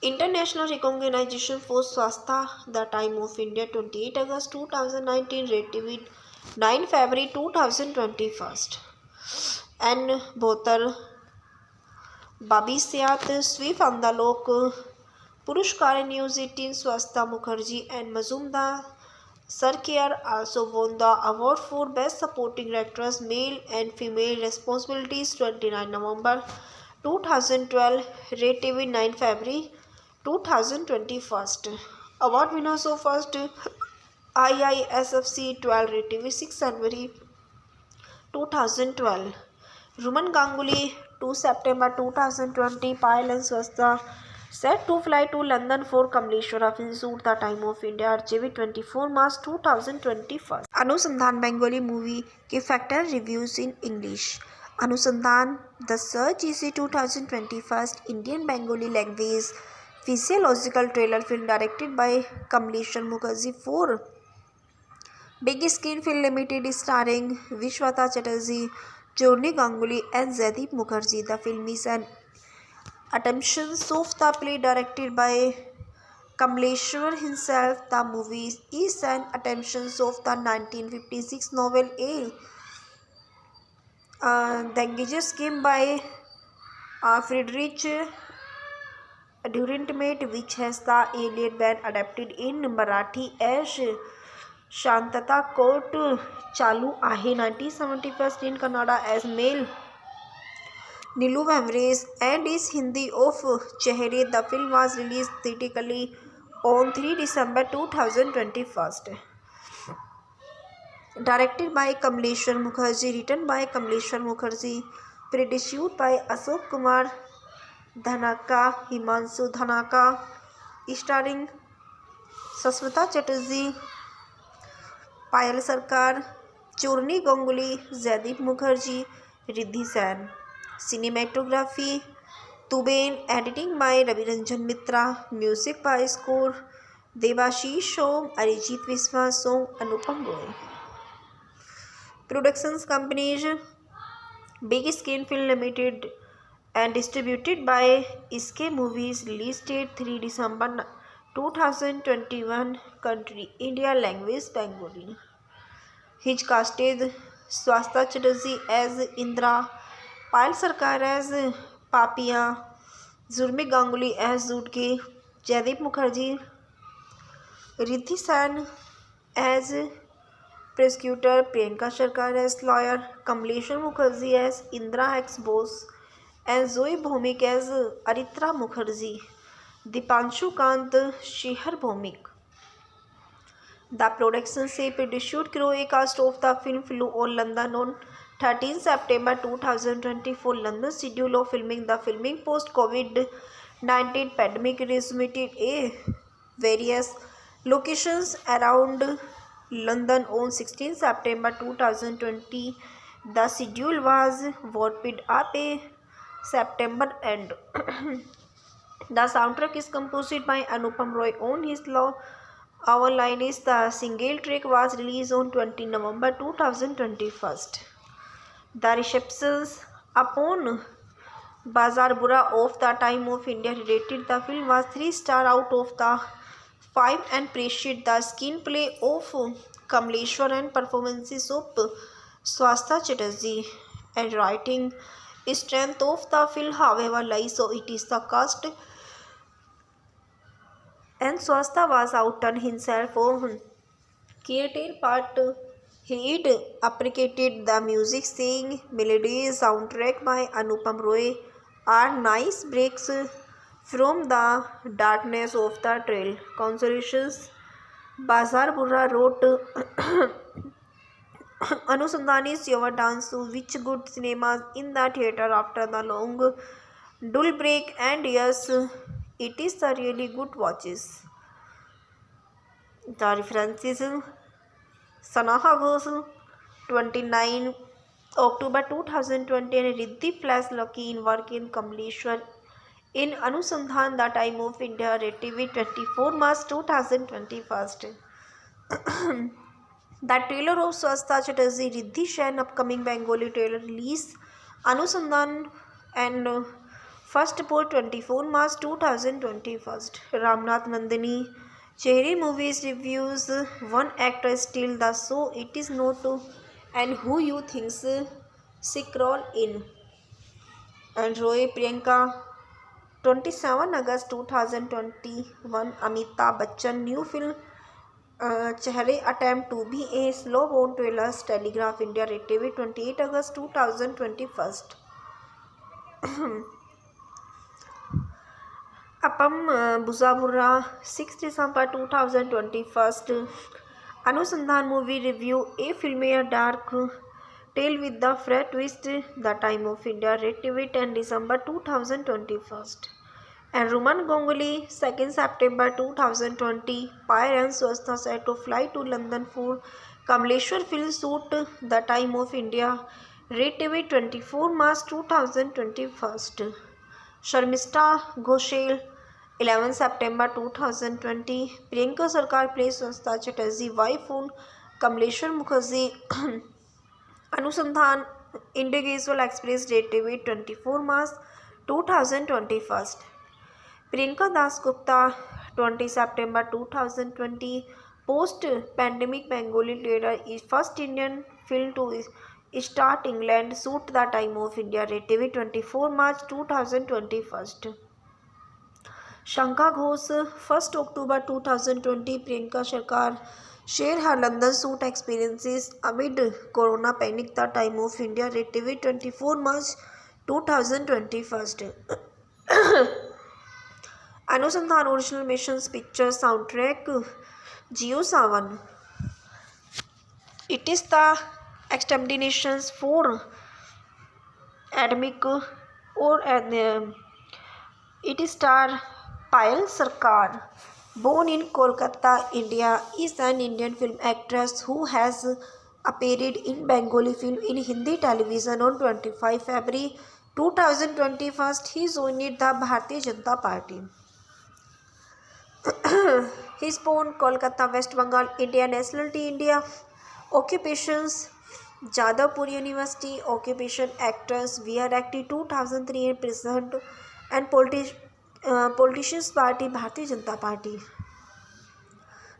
International recognition for Swasta. The time of India 28 August 2019 rated 9 February 2021. And Bhotar Babisiat Sweep Andalok Purushkar News 18 Swasta Mukherjee and Mazumdar Sarkar also won the award for Best Supporting Actress Male and Female Responsibilities 29 November 2012 rated 9 February 2021. Award winners of first IISFC 12 rated 6 January 2012. Ruman Ganguly 2 September 2020 Payal and Swasta set to fly to London for Kamleshwar film shoot. The time of India archived 24 March 2021. अनुसंधान Bengali movie के factor reviews in English. अनुसंधान the search is 2021 Indian Bengali language physiological trailer film directed by Kamleshwar Mukherjee for Big Screen Film Limited starring Vishwata Chatterjee, Journey Ganguly and Jaideep Mukherjee. The film is an adaptation of the play directed by Kamleshwar himself. The movie is an adaptation of the 1956 novel A Dangerous Game by Friedrich Durant which has the alien been adapted in Marathi as शांतता court चालू आहे 1971 in Kannada as Male Nilu Vamrez and is Hindi of Chehre. The film was released theatrically on 3 December 2021. Directed by Kamleshwar Mukherjee, written by Kamleshwar Mukherjee, produced by Ashok Kumar Dhanaka, Himanshu Dhanaka, starring Sasmita Chatterjee, Payal Sarkar, Churni Ganguly, Jaideep Mukherjee, Riddhi Sen. Cinematography Tuben, editing by Ravi Ranjan Mitra, music by score Devashish Som, Arijit Viswa Song, Anupam Roy. Productions companies Big Screen Film Limited and distributed by Iske Movies. Release date 3 December 2021. Country India. Language Bengali. His casted Swastha Chatterjee as Indra, Payal Sarkar as Papiya, Zurmi Ganguly as Zutke, Jaideep Mukherjee, Riddhi Sen as prosecutor, Priyanka Sarkar as lawyer, Kamleshwar Mukherjee as Indra ex-boss, and Zoe Bhomik as Aritra Mukherjee, Dipanshu Kant Shehar Bhomik. The production से produced crew a cast of the film flew on London on 13 September 2024. London schedule of filming. The filming post COVID-19 pandemic resumed a various locations around London on 16 September 2020. The schedule was warped up a September end. The soundtrack is composed by Anupam Roy on his law. Our Line is the single track was released on 20 November 2021. The receptions upon Bazaar Bura of the Time of India rated the film was 3 stars out of the 5 and praised the screenplay of Kamleshwar and performances of Swastha Chatterjee and writing strength of the film, however, lies so it is the cast. And Swastha was outdone himself on creative part. He'd appreciated the music, saying melodies soundtrack by Anupam Roy are nice breaks from the darkness of the trail. Consolations Bazar Burra wrote Anusandhan is your dance to which good cinemas in the theatre after the long dull break, and yes, it is the really good watches. The references Sanaha Ghosh 29 October 2020 and Riddhi Flash Lucky in work in Kamleshwar in Anusandhan the Time of India Red TV 24 March 2021. The trailer of Swastha Chatterjee Riddhi Sen upcoming Bengali trailer release Anusandhan and first for 24 March 2021. Ramnath Nandini Chehre Movies reviews one actor still the show it is not and who you thinks scroll in. And Roy Priyanka 27 August 2021. Amitabh Bachchan new film Chehre attempt to be a slow born trailers Telegraph India Red TV 28 August 2021. Apam Buzabura 6 December 2021. Anusandhan movie review a film a dark tale with the fresh twist the Time of India Red TV 10 December 2021. And Ruman Ganguly 2nd September 2020. Pyre and Swastha set to fly to London for Kamleshwar film shoot the Time of India Red TV 24 March 2021. Sharmista Ghoshal 11 September 2020. Priyanka Sarkar plays Swastha Chatterjee wife on Kamleshwar Mukherjee Anusandhan Individual Express Red TV 24 March 2021. Priyanka Das Gupta 20 September 2020. Post pandemic Bengali trailer is first Indian film to start England shoot the Time of India Red TV 24 March 2021. शंका Ghosh 1 October 2020 Priyanka सरकार share her London shoot experiences amid corona panic. The Time of India Red TV 24 March 2021. अनुसंधान original missions picture soundtrack Jio Sawan. It is the exterminations for academic or it is star Payal Sarkar, born in Kolkata, India, is an Indian film actress who has appeared in Bengali film in Hindi television on 25 February 2021. He joined the Bharatiya Janata Party. He is born Kolkata, West Bengal, India. Nationality India. Occupations Jadavpur University. Occupation actress. VR active 2003 and present and politicians party Bharatiya Janata Party.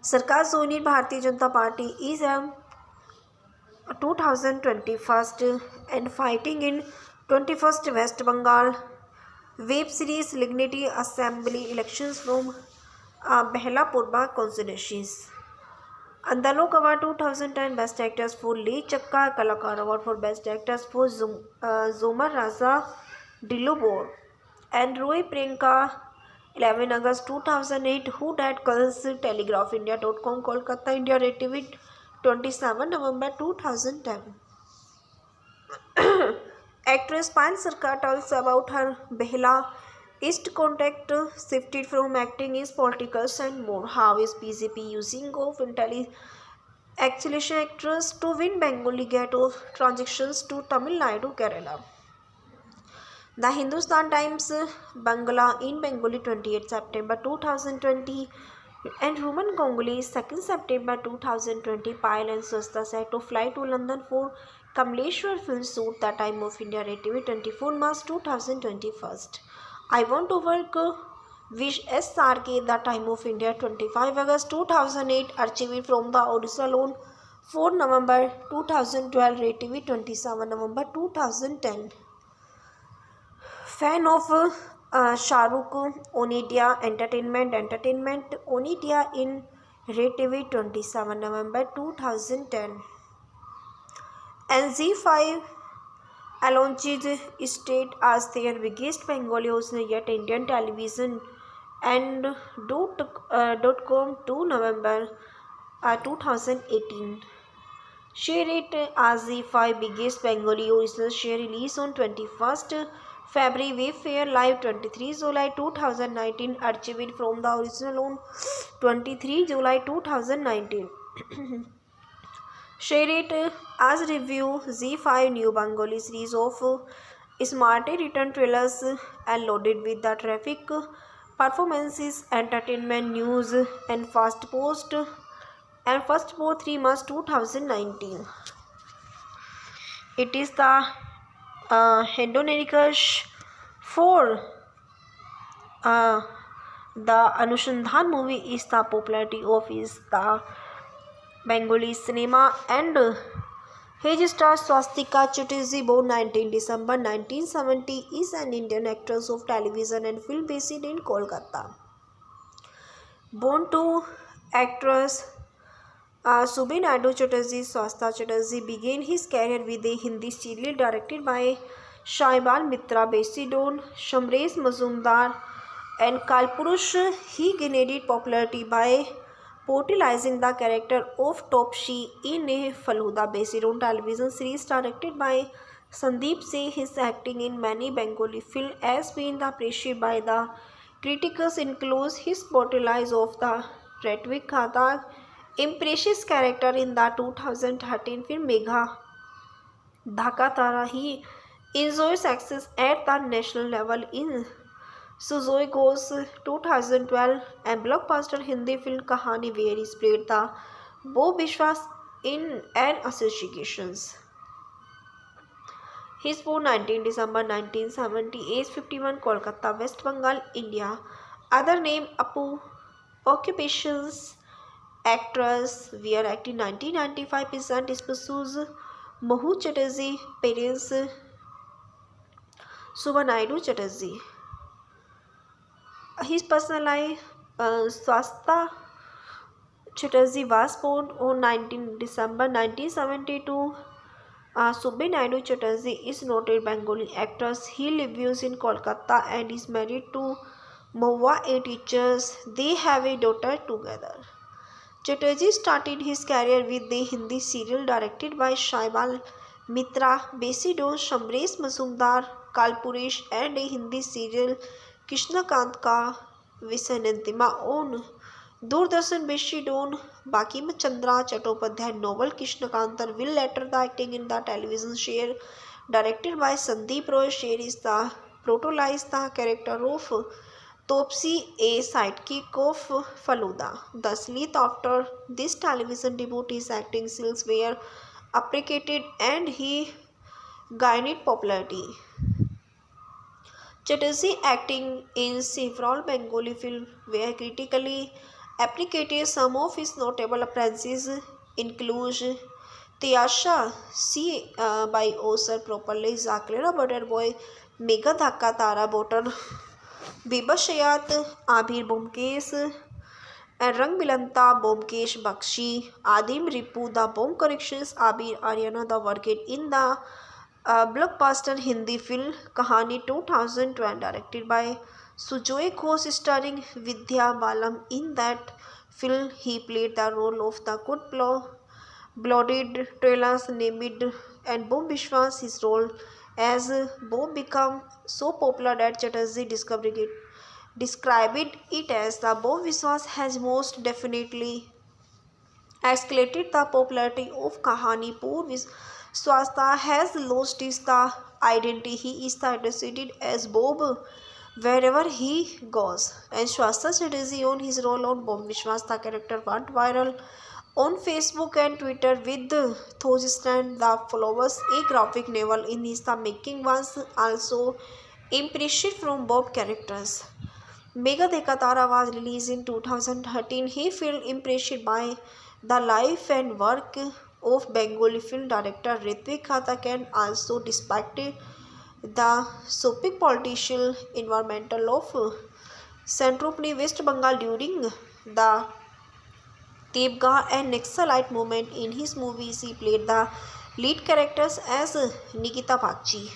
Sarkar joined Bharatiya Janata Party is 2021 and fighting in 21st West Bengal. Web series Lignity Assembly elections from Behla Purba constituencies. Andalok Award 2010 Best Actors for Lee Chakka. Kalakar Award for Best Actors for Zomar Raza Dilobor and Roy Priyanka. 11 August 2008. Who Dat Calls TelegraphIndia.com. Kolkata, India. Red TV 27 November 2010. Actress Payal Sarkar tells about her Behla East contact, shifted from acting is politics and more. How is BJP using of acceleration actress to win Bengali ghetto transactions to Tamil Nadu, Kerala? The Hindustan Times Bangla in Bengali 28 September 2020 and Roman Ganguly 2nd September 2020. Payal and Swasta set to fly to London for Kamleshwar film shoot. The Time of India Red TV 24 March 2021. I want to work Wish SRK. The Time of India 25 August 2008. Archived from the Odisha loan 4 November 2012. Red TV 27 November 2010. Fan of Shahrukh Onidia Entertainment Onidia in Red TV 27 November 2010. And Z5 Alonjid state as their biggest Bengali host yet Indian television and .com 2 November 2018. Share it as Z5 biggest Bengali original share release on 21st February. Wayfair Live 23 July 2019. Archived from the original on 23 July 2019. Share it as review Z5 new Bengali series of smartly written trailers and loaded with the traffic performances, entertainment news and first post 3 March 2019. It is the Hedonikus for the Anushandhan movie is the popularity of is the Bengali cinema and his star Swastika Chatterjee, born 19 December 1970, is an Indian actress of television and film based in Kolkata. Born to actress Subhi Naidu Chatterjee, Swasta Chatterjee began his career with a Hindi serial directed by Shaibal Mitra based on Shamresh Mazumdar and Kalpurush. He gained popularity by portraying the character of Topshi in a Faluda based on television series directed by Sandeep Singh. His acting in many Bengali films has been appreciated by the critics, includes his portrayal of the Ratwik Khata impressive character in the 2013 film Megha Dhaka Tara. He enjoys success at the national level in Suzoi Ghosh 2012 and blockbuster Hindi film Kahani, where he played the Bo Bishwas in an associations. He is born 19 December 1970, age 51, Kolkata, West Bengal, India. Other name Apu. Occupations actress. VR acting 1995 present spouses Mohu Chatterjee, parents Subha Naidu Chatterjee. His personal life. Swasta Chatterjee was born on 19 December 1972. Subbi Naidu Chatterjee is noted Bengali actor. He lives in Kolkata and is married to Mahua, a teacher. They have a daughter together. Chatterjee started his career with the Hindi serial directed by Shaibal Mitra, Besi Don, Shamresh Mazumdar, Kalpuresh, and a Hindi serial Krishnakant Ka Visayantima on Doordarshan. Besi Don, Bakim Chandra Chattopadhyay novel Krishnakantar will later the acting in the television share directed by Sandeep Roy. Sher is the protagonist the character of Topsy, a sidekick of Faluda. Thus, Leith, after this television debut, his acting skills were appreciated and he gained popularity. Chatterjee acting in several Bengali films were critically appreciated. Some of his notable appearances include Tyasha C by Osar properly, Zaklera Butter Boy, Mega Dhaka Tara Botan, Vibashayat, Abhir Bomkesh, Rang Bilanta, Bomkesh Bakshi, Adim Ripu, The Bomb Corrections, Abir Aryana, the worked in the blockbuster Hindi film Kahani 2012, directed by Sujoy Ghosh, starring Vidya Balan. In that film, he played the role of the good blooded trailers named and Bob Vishwas. His role as Bob became so popular that Chatterjee described it as the Bob Vishwas has most definitely escalated the popularity of Kahani. Poor Swasta has lost his the identity. He is addressed as Bob wherever he goes. And Swasta Chatterjee on his role on Bob Vishwas, the character went viral on Facebook and Twitter with thousand the followers. A graphic novel in his the making was also impression from Bob characters. Mega Dekatara was released in 2013. He felt impressed by the life and work of Bengali film director Ritvik Khatak, and also despite the soapy political environmental of Centropoli, West Bengal during the Tebga and Naxalite movement. In his movies, he played the lead characters as Nikita Bagchi.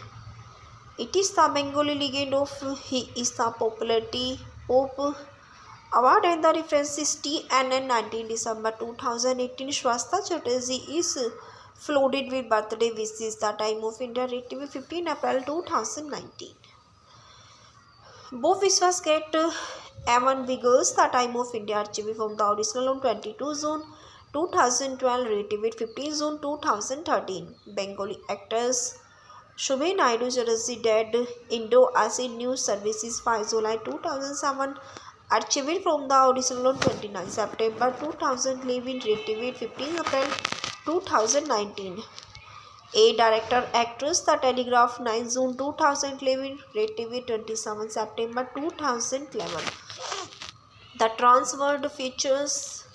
It is the Bengali legend of he is the popularity of award and the reference is TNN 19 December 2018. Swasta Chatterjee is flooded with birthday wishes. The time of India TV 15 April 2019. Bob Vishwas get Evan Vigors. The time of India archive from the original on 22 June 2012, rated 15 June 2013. Bengali actors Subbi Naidu Chatterjee dead. Indo-Acid News Services 5 July 2007, archived from the original on 29 September 2011, rated 15 April 2019. A director actress The Telegraph 9 June 2011, rated 27 September 2011. The Transworld features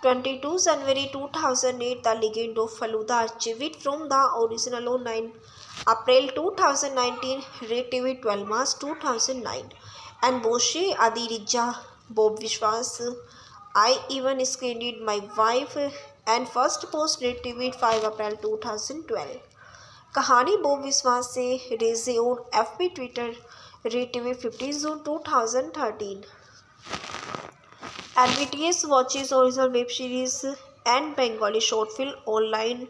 22 January 2008, The Legend of Faluda, archived from the original on 9 April 2019, rated 12 March 2009. And Boshe Adirija, Bob Vishwas, I even screened my wife and first post, rated 5 April 2012. Kahani Bob Vishwas se रेजे on FB Twitter, rated 15 June 2013. LBTS watches original web series and Bengali short film online.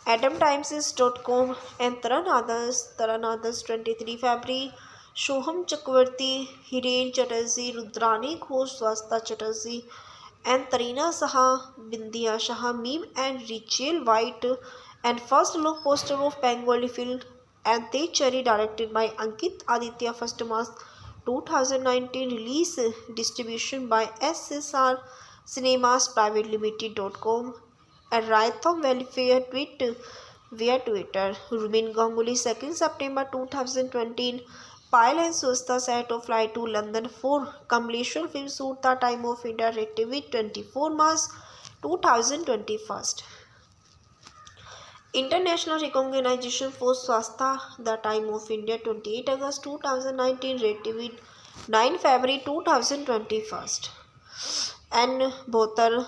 AdamTimes.com and Taran Others 23 February. Shoham Chakravarti, Hiren Chatterjee, Rudrani Ghosh, Swasta Chatterjee, and Tarina Saha, Bindiya Shah, meme and Rachel White, and first look poster of Bengali film and Te Chari, directed by Ankit Aditya, 1st March 2019, release distribution by SSR Cinemas Private Limited.com and Raytham Welfare tweet via Twitter. Rumin Ganguly 2nd September 2020. Pyle and Swasta set of flight to London for Kamleshwar film shoot. The time of India rated 24 March 2021. International recognition for Swasta. The time of India 28 August 2019, rated 9 February 2021. N. Botar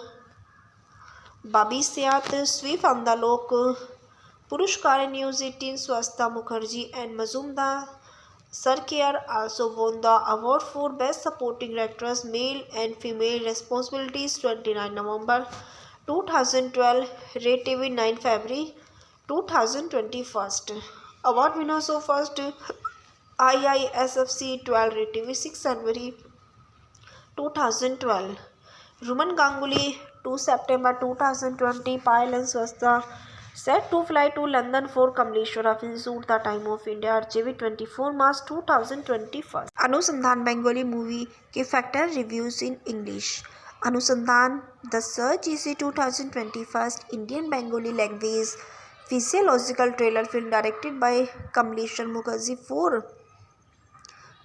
Babisiat Swift Andalok Purushkar News 18 Swasta Mukherjee and Mazumdar Sarkar also won the award for Best Supporting Actress Male and Female Responsibilities 29 November 2012 Red TV 9 February 2021. Award winners of first IISFC 12 Red TV 6 January 2012 Ruman Ganguly 2 September 2020 Payal and Swasta set to fly to London for Kamleshwara Institute the time of India RJV 24 March 2021 अनुसंधान Bengali movie के factor reviews in English अनुसंधान the search is 2021 Indian Bengali language physiological trailer film directed by Kamleshwar Mukherjee for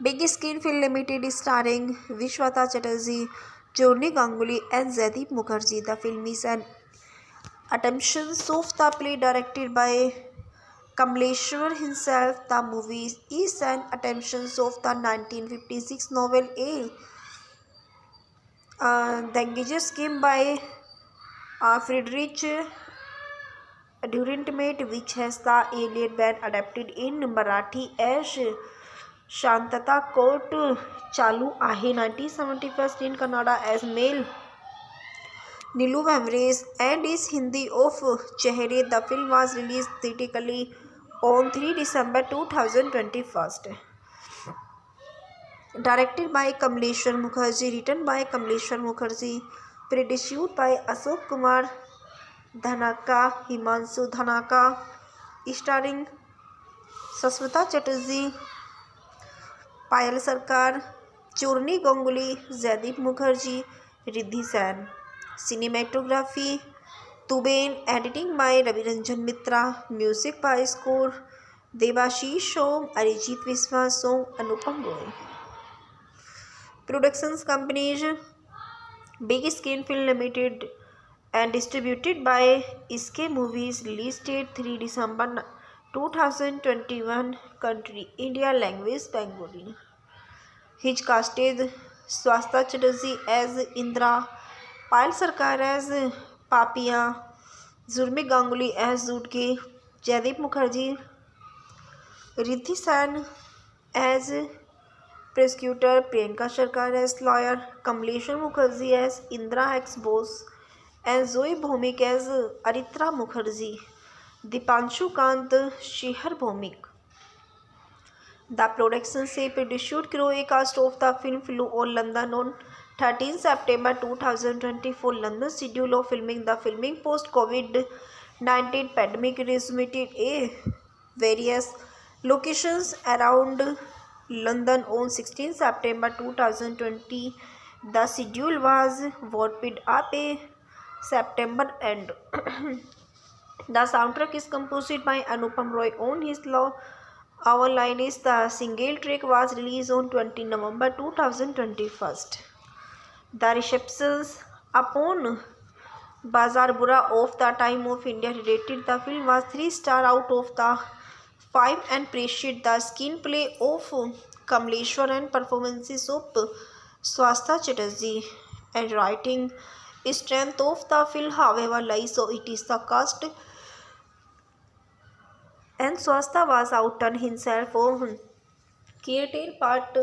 Big Screen Film Limited starring Vishwata Chatterjee, Journey Ganguly and Jaideep Mukherjee. The film is an adaptation of the play directed by Kamleshwar himself. The movie is an adaptation of the 1956 novel The Engager's Game by Friedrich Dürrenmatt, which has the earlier been adapted in Marathi as शांतता court चालू आहे 1971 in Kannada as Male Nilu Vamrez and is Hindi of Chehre. The film was released theatrically on 3 December 2021. Directed by Kamleshwar Mukherjee, written by Kamleshwar Mukherjee, produced by Ashok Kumar Dhanaka, Himanshu Dhanaka, starring Saswata Chatterjee, Payal Sarkar, Churni Ganguly, Joydeep Mukherjee, Riddhi Sen. Cinematography तुबेन. Editing by Raviranjan Mitra. Music by score Debashish Som, Arijit Biswas Som, Anupam Roy. Productions companies big screen film limited and distributed by SK Movies. Release date 3 December 2021. Country India. Language Bengali. His casted Swasta Chatterjee as Indra, Payal Sarkar as Papia, Zurmi Ganguly as Zutke, Jaideep Mukherjee, Riddhi Sen as prosecutor, Priyanka Sarkar as lawyer, Kamleshwar Mukherjee as Indra ex-boss, and Zoe Bhomik as Aritra Mukherjee. Dipanshu Kant Shihar Bhomik. The production से produced crew a cast of the film flew on London on 13 September 2024. London schedule of filming. The filming post COVID-19 pandemic resumed a various locations around London on 16 September 2020. The schedule was wrapped up a September end. The soundtrack is composed by Anupam Roy on his law. Our Line is the single track was released on 20 November 2021. The receptions upon Bazaar Bura of the time of India rated the film was 3 star out of the 5 and praised the screenplay of Kamleshwar and performances of Swasta Chatterjee and writing strength of the film however lies so it is the cast and Swasta was outdone himself on creative part.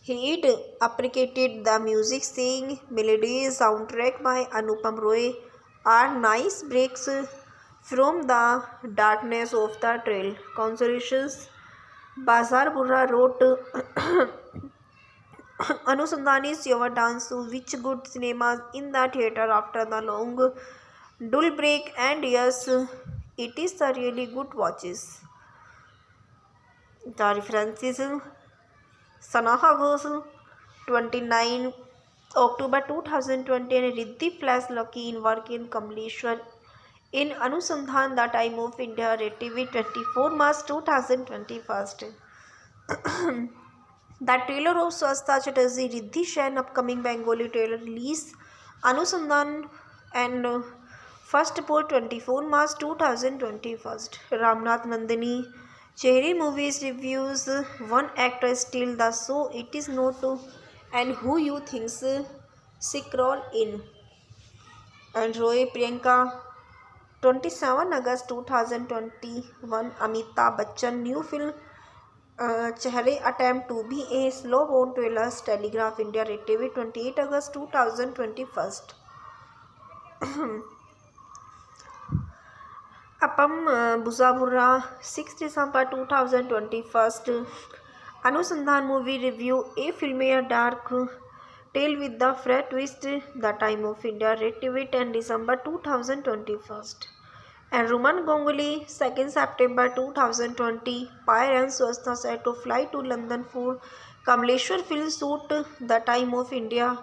He appreciated the music, saying melodies soundtrack by Anupam Roy are nice breaks from the darkness of the trail. Consolation Bazaar Burra wrote Anusandhan is your dance to which good cinemas in the theatre after the long dull break, and yes, it is a really good watches. The references Sanaha Ghosh 29 October 2020 and Riddhi Flash Lucky in work in Kamleshwar in Anusandhan the time of India Red TV 24 March 2021. The trailer of Swasta Chatterjee Riddhi Sen upcoming Bengali trailer release Anusandhan and first for 24 March 2021. Ramnath Nandini Cherry Movies reviews one actor steal the show. It is not and who you thinks scroll in. And Roy Priyanka 27 August 2021 Amitabh Bachchan new film Chehre attempt to be a slow born trailers Telegraph India TV 28 August 2021 Apam Buzabura 6 December 2021 Anusandhan movie review A Filmfare Dark Tale with the Fred Twist The Time of India Red TV 10 December 2021 and Roman Ganguly 2nd September 2020 Pyre and Swastha set to fly to London for Kamleshwar film shoot The Time of India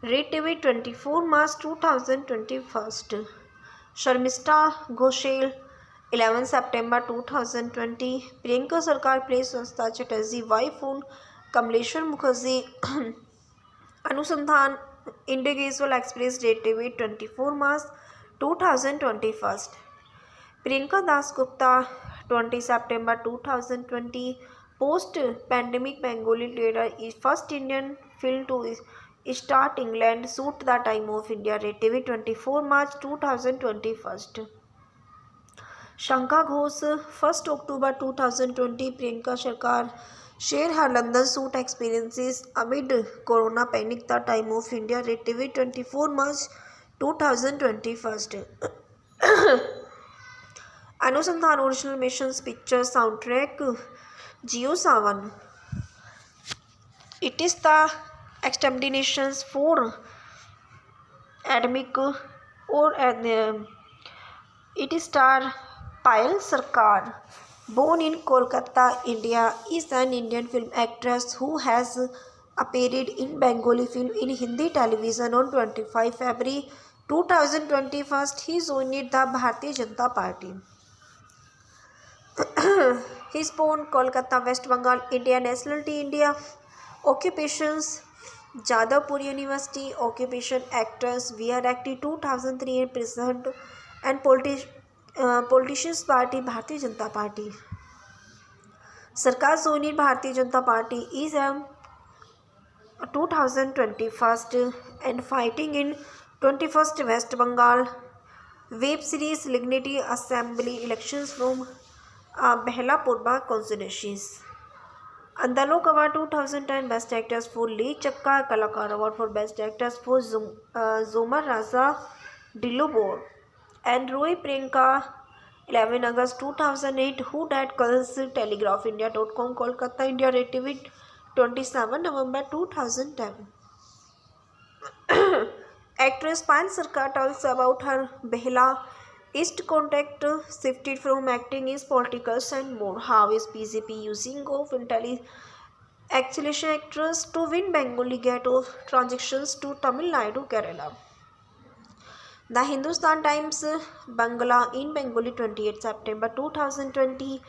Red TV 24 March 2021 Sharmista Ghoshal 11 September 2020 Priyanka Sarkar plays Swastha Chatterjee wife on Kamleshwar Mukherjee Anusandhan Individual Express Red TV 24 March 2021 Priyanka Das Gupta 20 September 2020 Post-pandemic Bengali leader is first Indian film to start England shoot The Time of India Red TV 24 March 2021 Shankha Ghosh 1st October 2020 Priyanka Sarkar share her London shoot experiences amid Corona panic The Time of India Red TV 24 March 2021 Anusandhan Original Missions Picture Soundtrack Jio Sawan It is the exterminations for academic or it is star Payal Sarkar born in Kolkata, India is an Indian film actress who has appeared in Bengali film in Hindi television on 25 February 2021 he joined the Bharatiya Janata Party he is born Kolkata, West Bengal, India. Nationality India. Occupations Jadavpur University. Occupation actors. We are active 2003 and president and politicians party Bharatiya Janata Party. Sarkar joined Bharatiya Janata Party is 2021 and fighting in 21st West Bengal. Web series Lignity Assembly elections from Behla Purba constituencies. Andalok Award 2010 Best Actors for Lee Chakka Kalakar Award for Best Actors for Zomar Raza Dilubor and Roy Priyanka 11 August 2008 Who Dat Calls Telegraph India.com Kolkata India Red TV 27 November 2010 Actress Payal Sarkar tells about her Behla East contact shifted from acting is politicals and more. How is BJP using of intelligence actors to win Bengali ghetto transactions to Tamil Nadu, Kerala? The Hindustan Times Bangla in Bengali 28 September 2020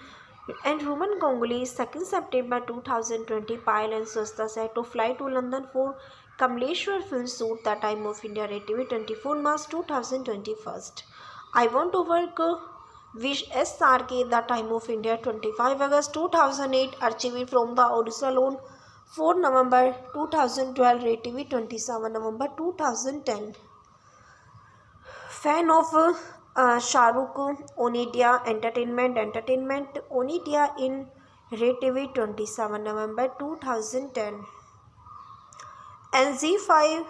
and Roman Ganguly 2nd September 2020 Payal and Swastha set to fly to London for Kamleshwar film shoot The Time of India Red TV 24 March 2021 I want to work Wish SRK The Time of India 25 August 2008 archived from the original on 4 November 2012 Red TV 27 November 2010 Fan of Shahrukh Onidia Entertainment Onidia in Red TV 27 November 2010 and Z5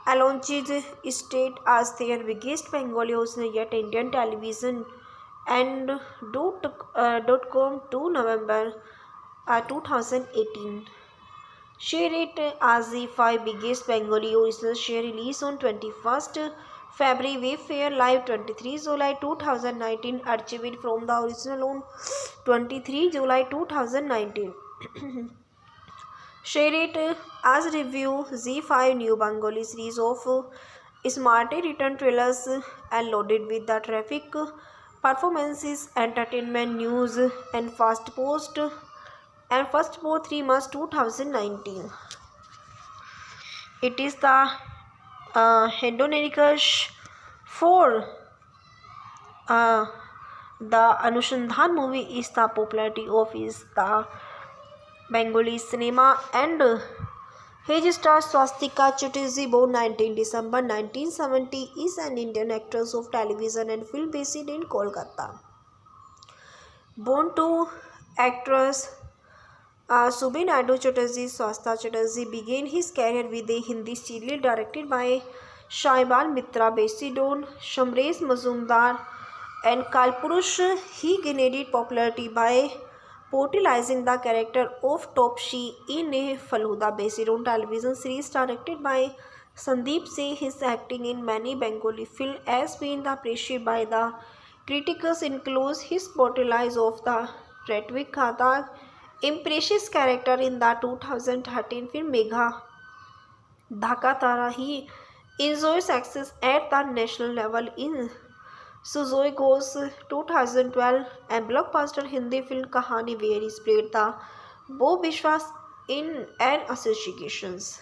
Alonchid state as their biggest Bengali host yet Indian television and .com 2 November 2018. Share it as Z5 biggest Bengali host share release on 21st February Wayfair Live 23 July 2019 archived from the original on 23 July 2019. Share it as review Z5 new Bengali series of smartly written trailers and loaded with the traffic performances, entertainment news and first post 3 March 2019. It is the Hedonikus for The Anushandhan movie is the popularity of is the Bengali cinema, and his star Swastika Chatterjee, born 19 December 1970, is an Indian actress of television and film based in Kolkata. Born to actress Subhi Naidu Chatterjee, Swastika Chatterjee began his career with a Hindi serial directed by Shaibal Mitra, based on Shamresh Mazumdar and Kalpurush. He gained popularity by portraying the character of Topsy in a Faluda, based on television series directed by Sandeep Singh. His acting in many Bengali films has been appreciated by the critics, includes his portrayals of the Ritvik Khata impressive character in the 2013 film Megha Dhaka Tara. He enjoys success at the national level in Suzoi Ghosh 2012 and blockbuster Hindi film Kahani, where he played the Bob Vishwas in an associations.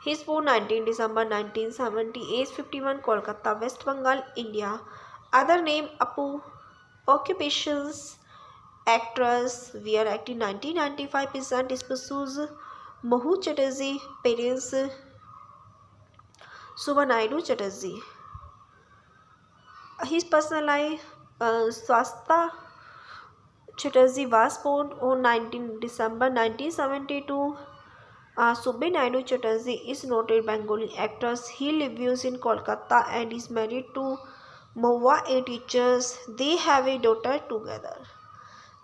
He is born 19 December 1970, age 51, Kolkata, West Bengal, India. Other name Apu. Occupations actress, where acting 1995 present spouses Mahu Chatterjee, parents Subha Naidu Chatterjee. His personal life, Swastika Chatterjee was born on 19 December 1972. Subhi Naidu Chatterjee is noted Bengali actress. He lives in Kolkata and is married to Mahua, a teacher. They have a daughter together.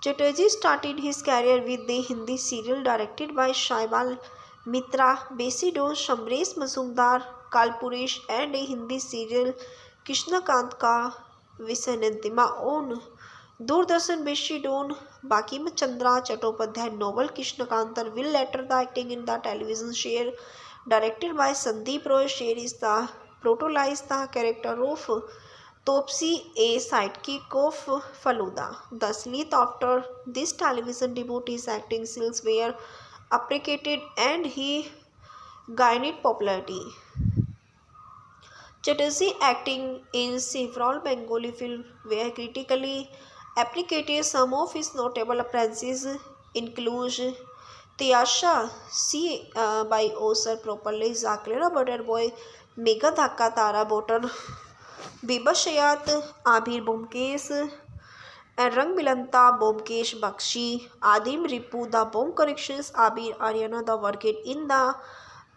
Chatterjee started his career with the Hindi serial directed by Shaibal Mitra, based on Shamresh Mazumdar, Kalpurush, and a Hindi serial Krishnakant Ka Visanantima on Doordarshan, based on Bakim Chandra Chattopadhyay novel Krishnakantar. Will later the acting in the television share directed by Sandeep Roy. Share is the protagonized the character of Topsy, a sidekick of Faluda. Thus, after this television debut, his acting skills were appreciated and he gained popularity. Chatterjee acting in several Bengali films were critically appreciated. Some of his notable appearances include Tyasha C by Osar properly, Zaklera Butterboy, Megha Dhaka Tara Botar, Bibashayat, Abhir Bomkesh, Rang Bilanta, Bomkesh Bakshi, Adim Ripu, The Bomb Corrections, Abir Aryana, The Worked in the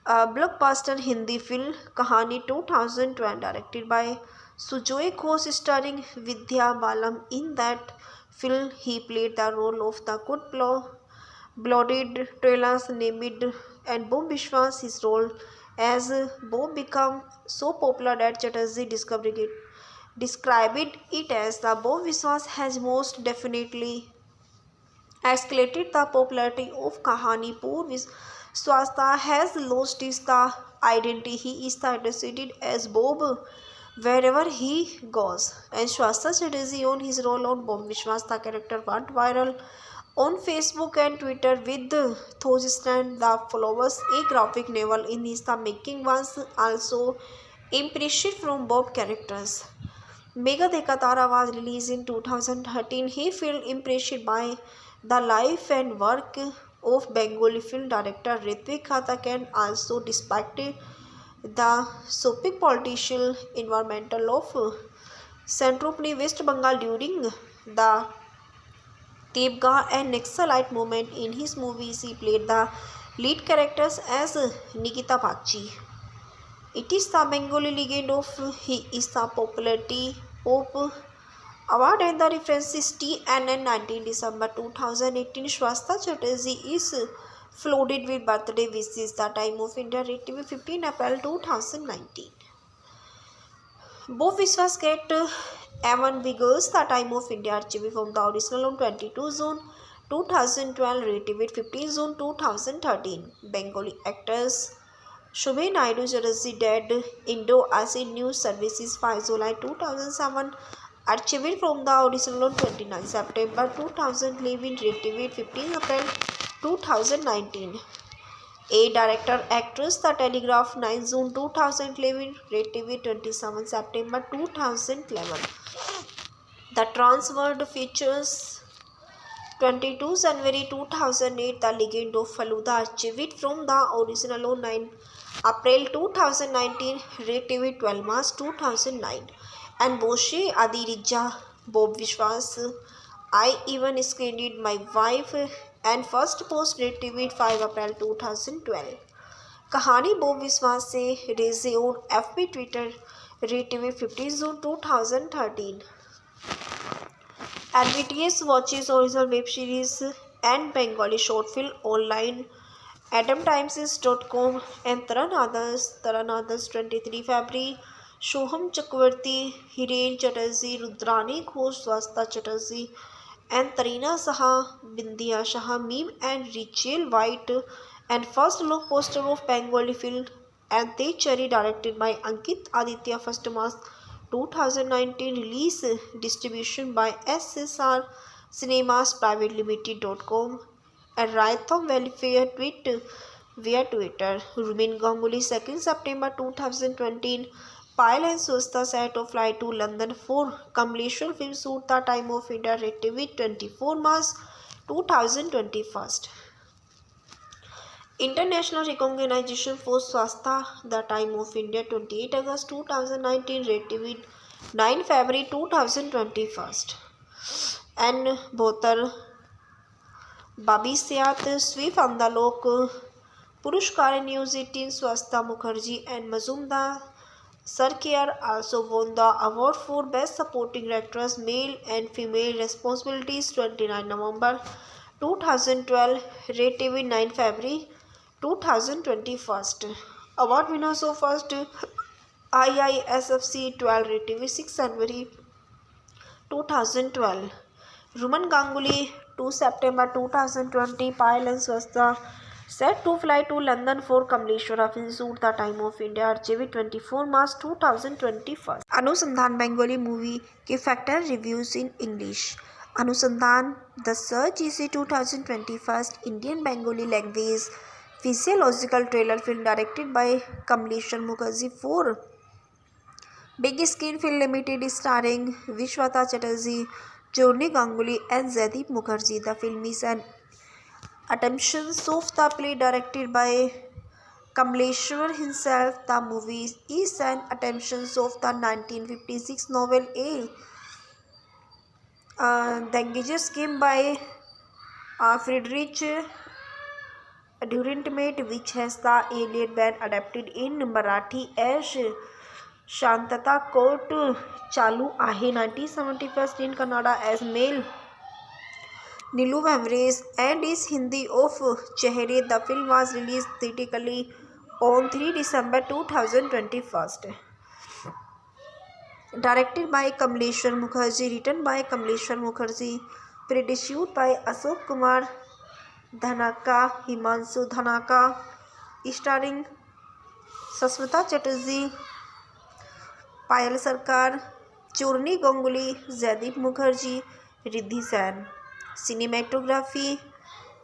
blockbuster Hindi film Kahani 2012, directed by Sujoi Ghosh, starring Vidya Balan. In that film, he played the role of the blooded trailers named and Bob Vishwas. His role as Bob became so popular that Chatterjee described it as the Bob Vishwas has most definitely escalated the popularity of Kahani. Poor Swastika has lost his the identity. He is addressed as Bob wherever he goes. And Swastika Chatterjee on his role on Bob Vishwas, the character went viral on Facebook and Twitter with thousands the followers. A graphic novel in his the making was also impressive from Bob characters. Megha Dhaka Tara was released in 2013. He felt impressed by the life and work of Bengali film director Ritvik Khata, and also despite the soapy political environmental of Centropoli, West Bengal during the Tebga and Naxalite movement. In his movies, he played the lead characters as Nikita Bagchi. It is the Bengali legend of he is the popularity of award and the reference is TNN 19 December 2018. Swastika Chatterjee is flooded with birthday wishes. The time of India TV 15 April 2019. Bob Vishwas get Evan Biggers. The time of India archive from the original on 22 June 2012. Relative 15 June 2013. Bengali actors Subhi Naidu Chatterjee dead. Indo-Acid News Services 5 July 2007. Archived from the original on 29 September 2011. Relative 15 April 2019. A director actress The Telegraph 9 June 2011. Relative 27 September 2011. The Trans World features 22 January 2008, The Legend of Faluda, achieved from the original on 9 April 2019, Ray 12 March 2009, and Boshe Adirija, Bob Vishwas, I even screened my wife, and first post Ray 5 April 2012. कहानी Bob विश्वास से रेजे और FB Twitter Ray 15 June 2013. NBTS watches original web series and Bengali short film online. AdamTimes.com and Taran Others 23 February. Shoham Chakravarti, Hiren Chatterjee, Rudrani Ghosh, Swasta Chatterjee, and Tarina Saha, Bindiya Shah, Meme and Rachel White, and first look poster of Bengali film and Te Cherry, directed by Ankit Aditya, 1st March 2019, release distribution by SSR Cinemas Private Limited.com, and Raytham Welfare tweet via Twitter. Rumin Ganguly, 2nd September 2020, Payal and Swasta set of flight to London for completion film shoot, The Time of India, Ray 24 March 2021. International Recognition for Swasta, The Time of India, 28 August 2019, Ray 9 February 2021. And Bhotar Babisiat, Sweep Andalok, Purushkar News 18, Swasta Mukherjee and Mazumdar Sarkar also won the award for Best Supporting Actress, Male and Female Responsibilities, 29 November 2012, Ray 9 February 2021. Award winners of first IISFC 12, Ray 6 January 2012. Ruman Ganguly, 2 September 2020, Payal and Swasta set to fly to London for completion of shoot, The Time of India, Ray 24 March 2021. अनुसंधान Bengali movie के factor reviews in English. अनुसंधान the search is 2021 Indian Bengali language physiological trailer film directed by Kamleshwar Mukherjee for Big Screen Film Limited, starring Vishwata Chatterjee, Chorni Ganguly and Jaideep Mukherjee. The film is an adaptation of the play directed by Kamleshwar himself. The movie is an adaptation of the 1956 novel The Engager's Game by Friedrich Dürrenmatt, which has the alien been adapted in Marathi as Shantata Court Chalu Ahe, 1971, in Kannada as Male Nilu Vamrez, and is Hindi of Chehre. The film was released theatrically on 3 December 2021. Directed by Kamleshwar Mukherjee, written by Kamleshwar Mukherjee, produced by Ashok Kumar Dhanaka, Himanshu Dhanaka, starring Saswata Chatterjee, Payal Sarkar, Chorni Ganguly, Jaideep Mukherjee, Riddhi Sen. Cinematography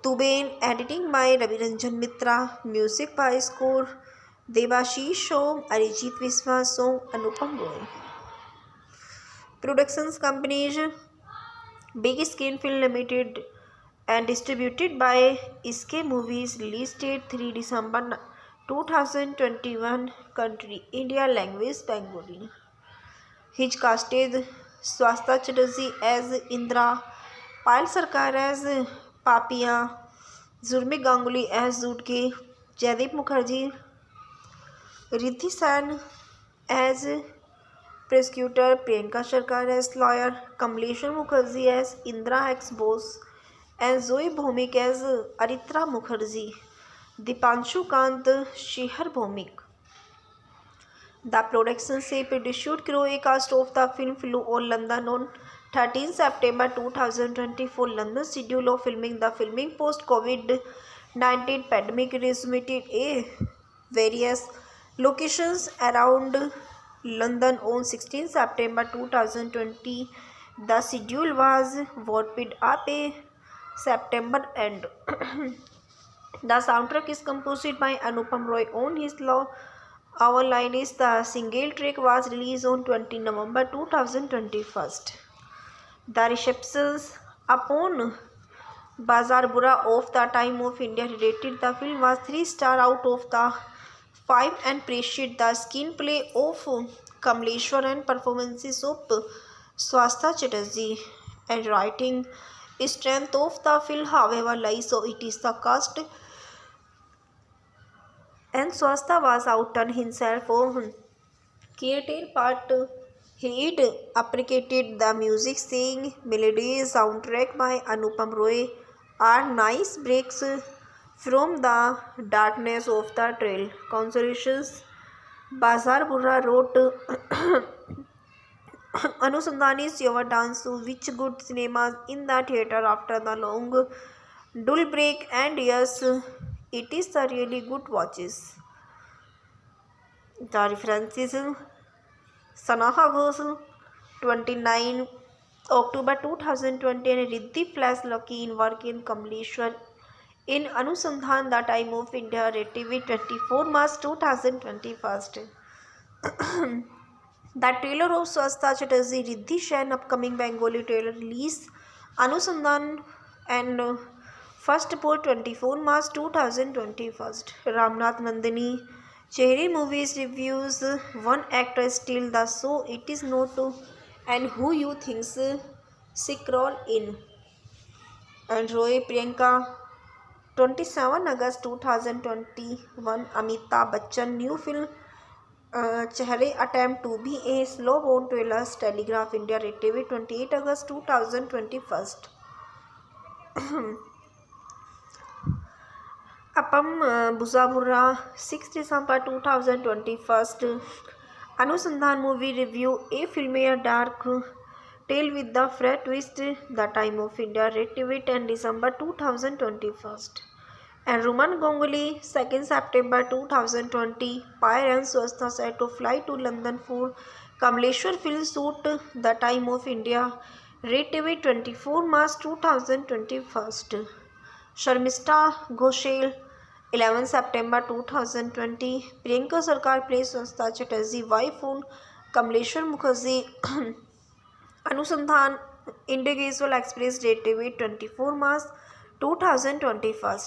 Tuben, editing by Raviranjan Mitra, music by score Devashish Som, Arijit Viswas Song, Anupam Roy. Productions companies Big Screen Film Limited and distributed by SK Movies, release date 3 December 2021, country India, language Bengali. His casted Swasta Chatterjee as Indra, Payal Sarkar as Papia, Zurmi Ganguly as Zutke, Jaideep Mukherjee, Riddhi Sen as prosecutor, Priyanka Sarkar as lawyer, Kamleshwar Mukherjee as Indra ex-boss, and Zoe Bhomik as Aritra Mukherjee, Dipanshu Kant, Shihar Bhomik. The production से produced crew a cast of the film flew on London on 13 September 2020 for London schedule of filming. The filming post COVID-19 pandemic resumed a various locations around London on 16 September 2020. The schedule was wrapped up a September end. The soundtrack is composed by Anupam Roy on his Our Line is the single track was released on 20 November 2021. The receptions upon Bazaar Bura of the time of India rated the film was 3 star out of the 5 and praised the screenplay of Kamleshwar and performances of Swastha Chatterjee and writing strength of the film however lies so it is the cast and Swastha was outdone himself on Theatre part. He'd appreciated the music saying melodies soundtrack by Anupam Roy are nice breaks from the darkness of the trail. Consolations Bazar Burra wrote Anusandhan is your dance to which good cinemas in the theatre after the long dull break and yes it is a really good watches. The references Sanaha Ghosh 29 October 2020 and Riddhi Flash Lucky in work in Kamleshwar in Anusandhan the time of India TV 24 March 2021. The trailer of Swastha Chatterjee Riddhi Shen upcoming Bengali trailer release Anusandhan and first for 24 March 2021. Ramnath Nandini Chehri movies reviews one actor still the show it is not and who you thinks sick role in and Roy Priyanka 27 August 2021 Amitabh Bachchan new film Chehre attempt to be a slow born trailers Telegraph India TV 28 August 2021 Apam Buzabura 6 December 2021 Anusandhan movie review a filmier dark tale with the fresh twist the time of India TV 10 December 2021 and Roman Ganguly 2nd September 2020 Pyre and Swastha set to fly to London for Kamleshwar film shoot the time of India TV 24 March 2021 Sharmista Ghoshal 11 September 2020 Priyanka Sarkar plays Swastha Chatterjee wife on Kamleshwar Mukherjee Anusandhan Individual Express TV 24 March 2021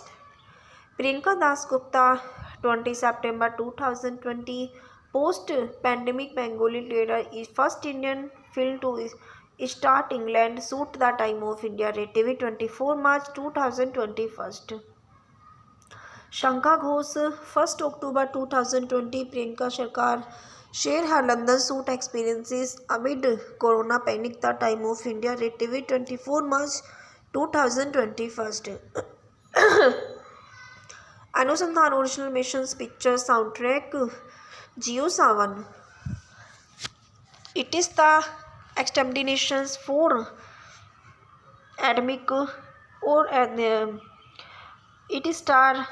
Priyanka Das Gupta 20 September 2020 post pandemic Bengali trailer is first Indian film to start England shoot the time of India TV 24 March 2021 Shankha Ghosh 1st October 2020 Priyanka Sarkar share her London shoot experiences amid corona panic the time of India TV 24 March 2021 Anusandhan original missions picture soundtrack Jio Sawan it is the exterminations for academic or it star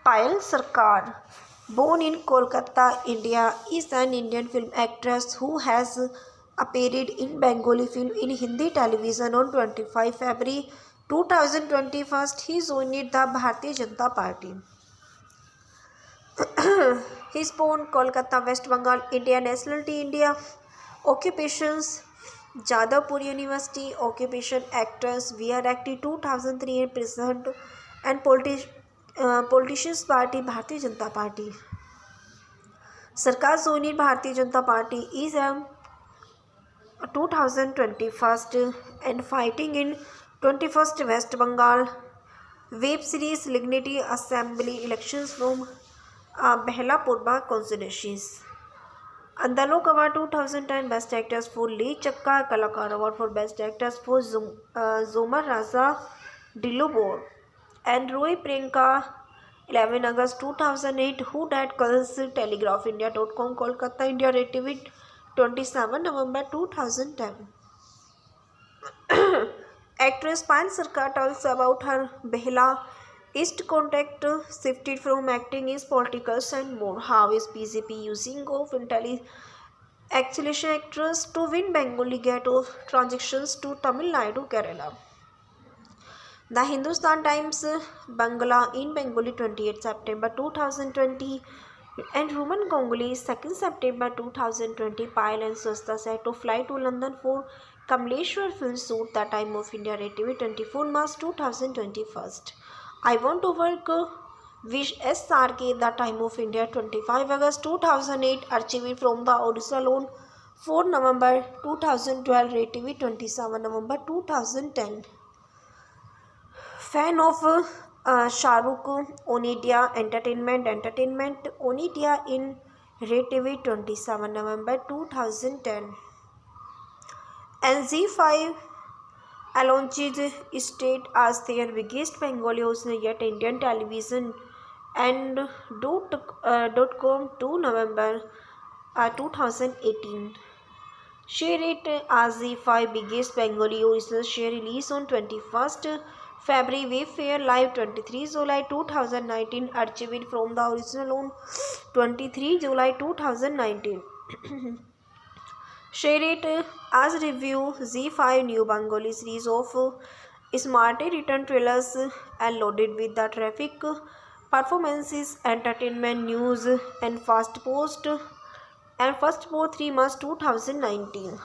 Payal Sarkar, born in Kolkata, India, is an Indian film actress who has appeared in Bengali film in Hindi television on 25 February 2021. He joined the Bharatiya Janata Party. He is born Kolkata, West Bengal, India, nationality India, occupations Jadavpur University, occupation actress, VR active 2003 and president and politicians party Bharatiya Janata Party. Sarkar joined Bharatiya Janata Party is 2021 and fighting in 21st West Bengal web series Lignity Assembly elections from Behla Purba constituencies. Andalok Award 2010 Best Actors for Lee Chakka Kalakar Award for Best Actors for Zomar Raza Dilobor and Roy Priyanka 11 August 2008 Who Dat Calls Telegraphindia.com Kolkata India TV 27 November 2010 Actress Payal Sarkar tells about her Behla East contact shifted from acting is politicals and more. How is BJP using of acceleration actress to win Bengali gate of transactions to Tamil Nadu, Kerala? The Hindustan Times Bangla in Bengali 28 September 2020 and Roman Ganguly 2nd September 2020 Payal and Swastha set to fly to London for Kamleshwar film shoot The Time of India, TV 24 March 2021. I want to work with SRK The Time of India 25 August 2008, archived from the original on 4 November 2012, TV 27 November 2010. Fan of Shahrukh, Onidia Entertainment Onidia in TV 27 November 2010. And Z5 Alonchid state as their biggest Bengali host yet Indian television and .com 2 November 2018. Share it as Z5 biggest Bengali original share release on 21st February Wayfair Live 23 July 2019, archived from the original on 23 July 2019. Share it as review Z5 new Bengali series of smartly written trailers and loaded with the traffic, performances, entertainment, news, and first post 3 March 2019.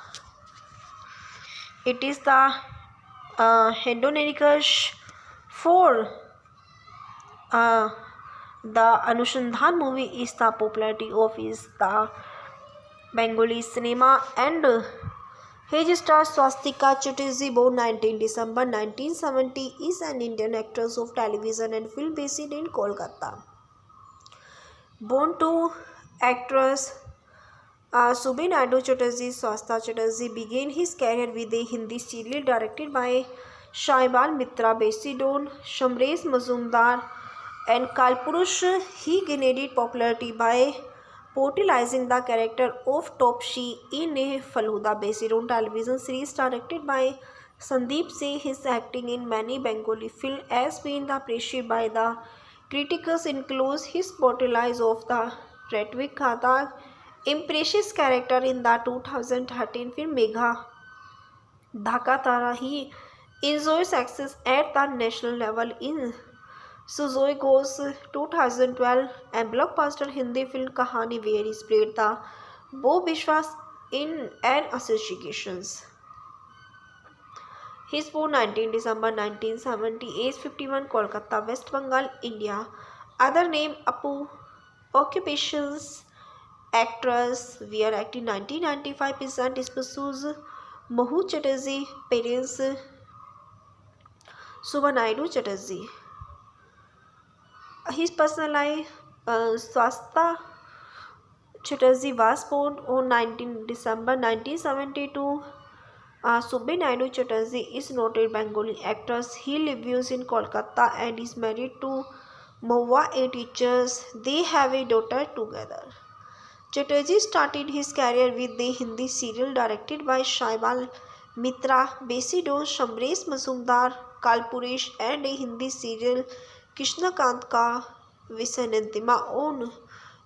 It is the Hedonikus for the Anushandhan movie is the popularity of is the Bengali cinema and his star Swastika Chatterjee, born 19 December 1970, is an Indian actress of television and film based in Kolkata. Born to actress Subhi Naidu Chatterjee, Swastika Chatterjee began his career with a Hindi serial directed by Shaibal Mitra, based on Shamresh Mazumdar and Kalpurush. He gained popularity by portraying the character of Topsy in a Faluda based on television series directed by Sandeep Singh. His acting in many Bengali films has been appreciated by the critics, includes his portrayal of the Ratwik Khata impressive character in the 2013 film Megha Dhaka Tara. He enjoys success at the national level in Suzoi Ghosh 2012 and blockbuster Hindi film Kahani, where he played the Bo Bishwas in an associations. He is born 19 December 1970, age 51, Kolkata, West Bengal, India. Other name Apu. Occupations actress, where acting 1995 present spouses Mahu Chatterjee, parents Subha Naidu Chatterjee. His personal life, Swastika Chatterjee was born on 19 December 1972. Subhi Naidu Chatterjee is noted Bengali actress. He lives in Kolkata and is married to Mahua, a teacher. They have a daughter together. Chatterjee started his career with the Hindi serial directed by Shaibal Mitra, based on Shamresh Mazumdar, Kalpurush, and a Hindi serial Krishnakant Ka Visanantima on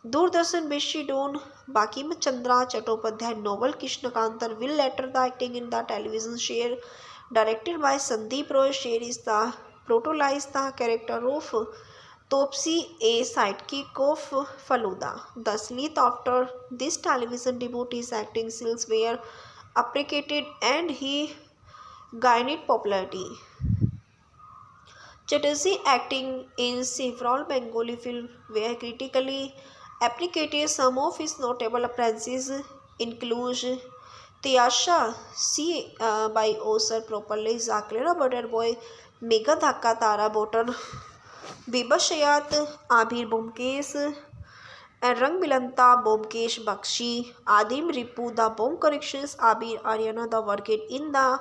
Doordarshan, based on Bakim Chandra Chattopadhyay novel Krishnakantar. Will later the acting in the television share directed by Sandeep Roy. Share is the protagonized the character of Topsy, a sidekick of Faluda. Thus, after this television debut, his acting skills were appreciated and he gained popularity. Chatterjee acting in several Bengali films were critically appreciated. Some of his notable appearances include Tiyasha C by Osar Properly, Zaklera Butter Boy, Megha Dhaka Tara Botan, Bibashayat, Abhir Bomkesh, and Rang Bilanta Bomkesh Bakshi, Adim Ripu, the Bomb Corrections, Abir Aryana, the worked in the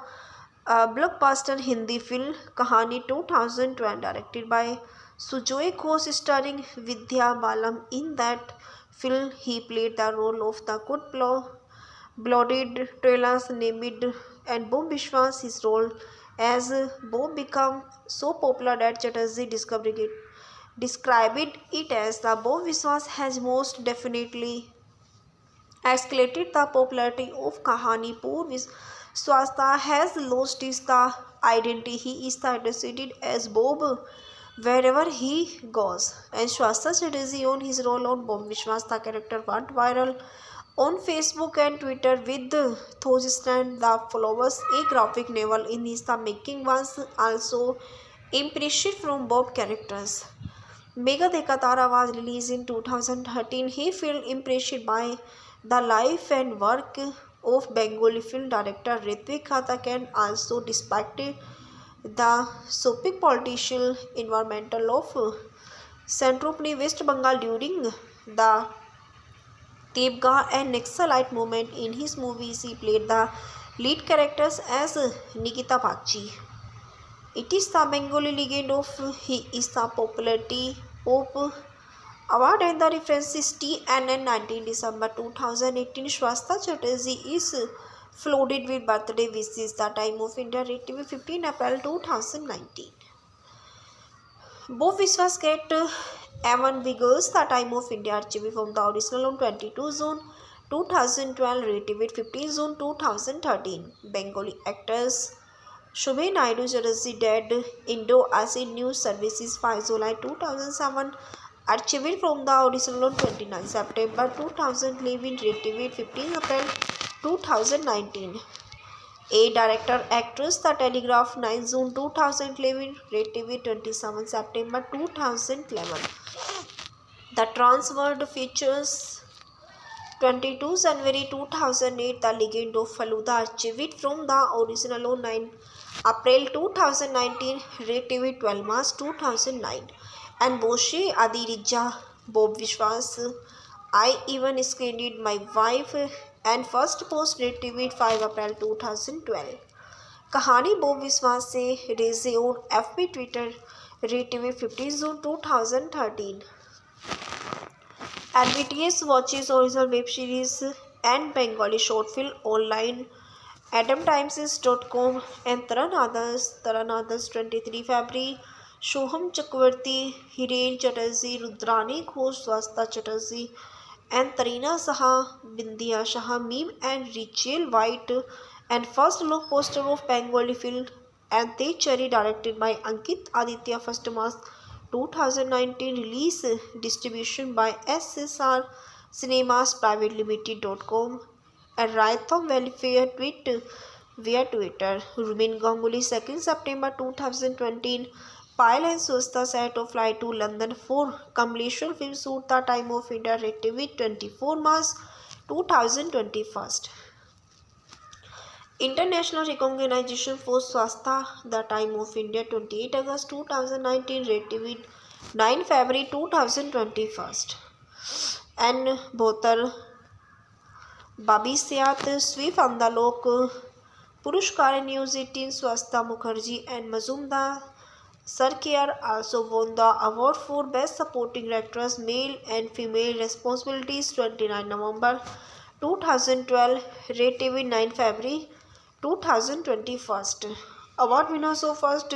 blockbuster Hindi film Kahani 2012, directed by Sujoy Ghosh, starring Vidya Balan. In that film, he played the role of the blooded trailers named and Bo Bishwas. His role as Bo became so popular that Chatterjee described it as the Bo Bishwas has most definitely escalated the popularity of Kahani. Poor Swastika has lost his the identity. He is addressed as Bob wherever he goes. And Swastika Chatterjee on his role on Bomb Vishwas, the character went viral on Facebook and Twitter with thousands of followers. A graphic novel in is the making was also impressive from both characters. Mega Dekatara was released in 2013. He felt impressed by the life and work of Bengali film director Ritvik Khatak, and also despite the soapy political environmental of Centropani, West Bengal during the Tepgar and Naxalite movement. In his movies, he played the lead characters as Nikita Bagchi. It is the Bengali legend of he is the popularity of award and the reference is TNN 19 December 2018. Swasta Chatterjee is flooded with birthday wishes. The time of India TV 15 April 2019. Both Vishwas get Evan Vigors. The time of India archive from the original on 22 June 2012, relative 15 June 2013. Bengali actors Shubhe Naidu Chatterjee dead. Indo-Acid News Services 5 July 2007, archived from the original on 29 September 2011, relative 15 April 2019. A director actress The Telegraph 9 June 2011, relative 27 September 2011. The Transworld features 22 January 2008, The Legend of Faluda, archived from the original on 9 April 2019, relative 12 March 2009. And Boshe Adirija, Bob Vishwas, I even screened my wife and first post, relative 5 April 2012. कहानी Bob विश्वास से रेजे और FB Twitter, relative 15 June 2013. And BTS watches original web series and Bengali short film online. AdamTimes.com and Taran Others 23 February. Shoham Chakravarti, Hiren Chatterjee, Rudrani Ghosh, Swasta Chatterjee, and Tarina Saha, Bindya Shah, Meme and Rachel White. And first look poster of Bengali film and Tej Cherry, directed by Ankit Aditya, 1st March 2019. Release distribution by SSR Cinemas Private Limited.com and Raitam Welfare tweet via Twitter. Rumin Ganguly 2nd September 2020. Payal and Swasta set to fly to London for Kamleshwar film shoot. The time of India TV 24 March 2021. International recognition for Swasta. The time of India 28 August 2019, relative 9 February 2021. And Bhotar Babisiat Sweep Andalok Purushkar News 18 Swasta Mukherjee and Mazumdar Sarkar also won the award for Best Supporting Actress, Male and Female Responsibilities, 29 November 2012, relative 9 February 2021. Award winners of first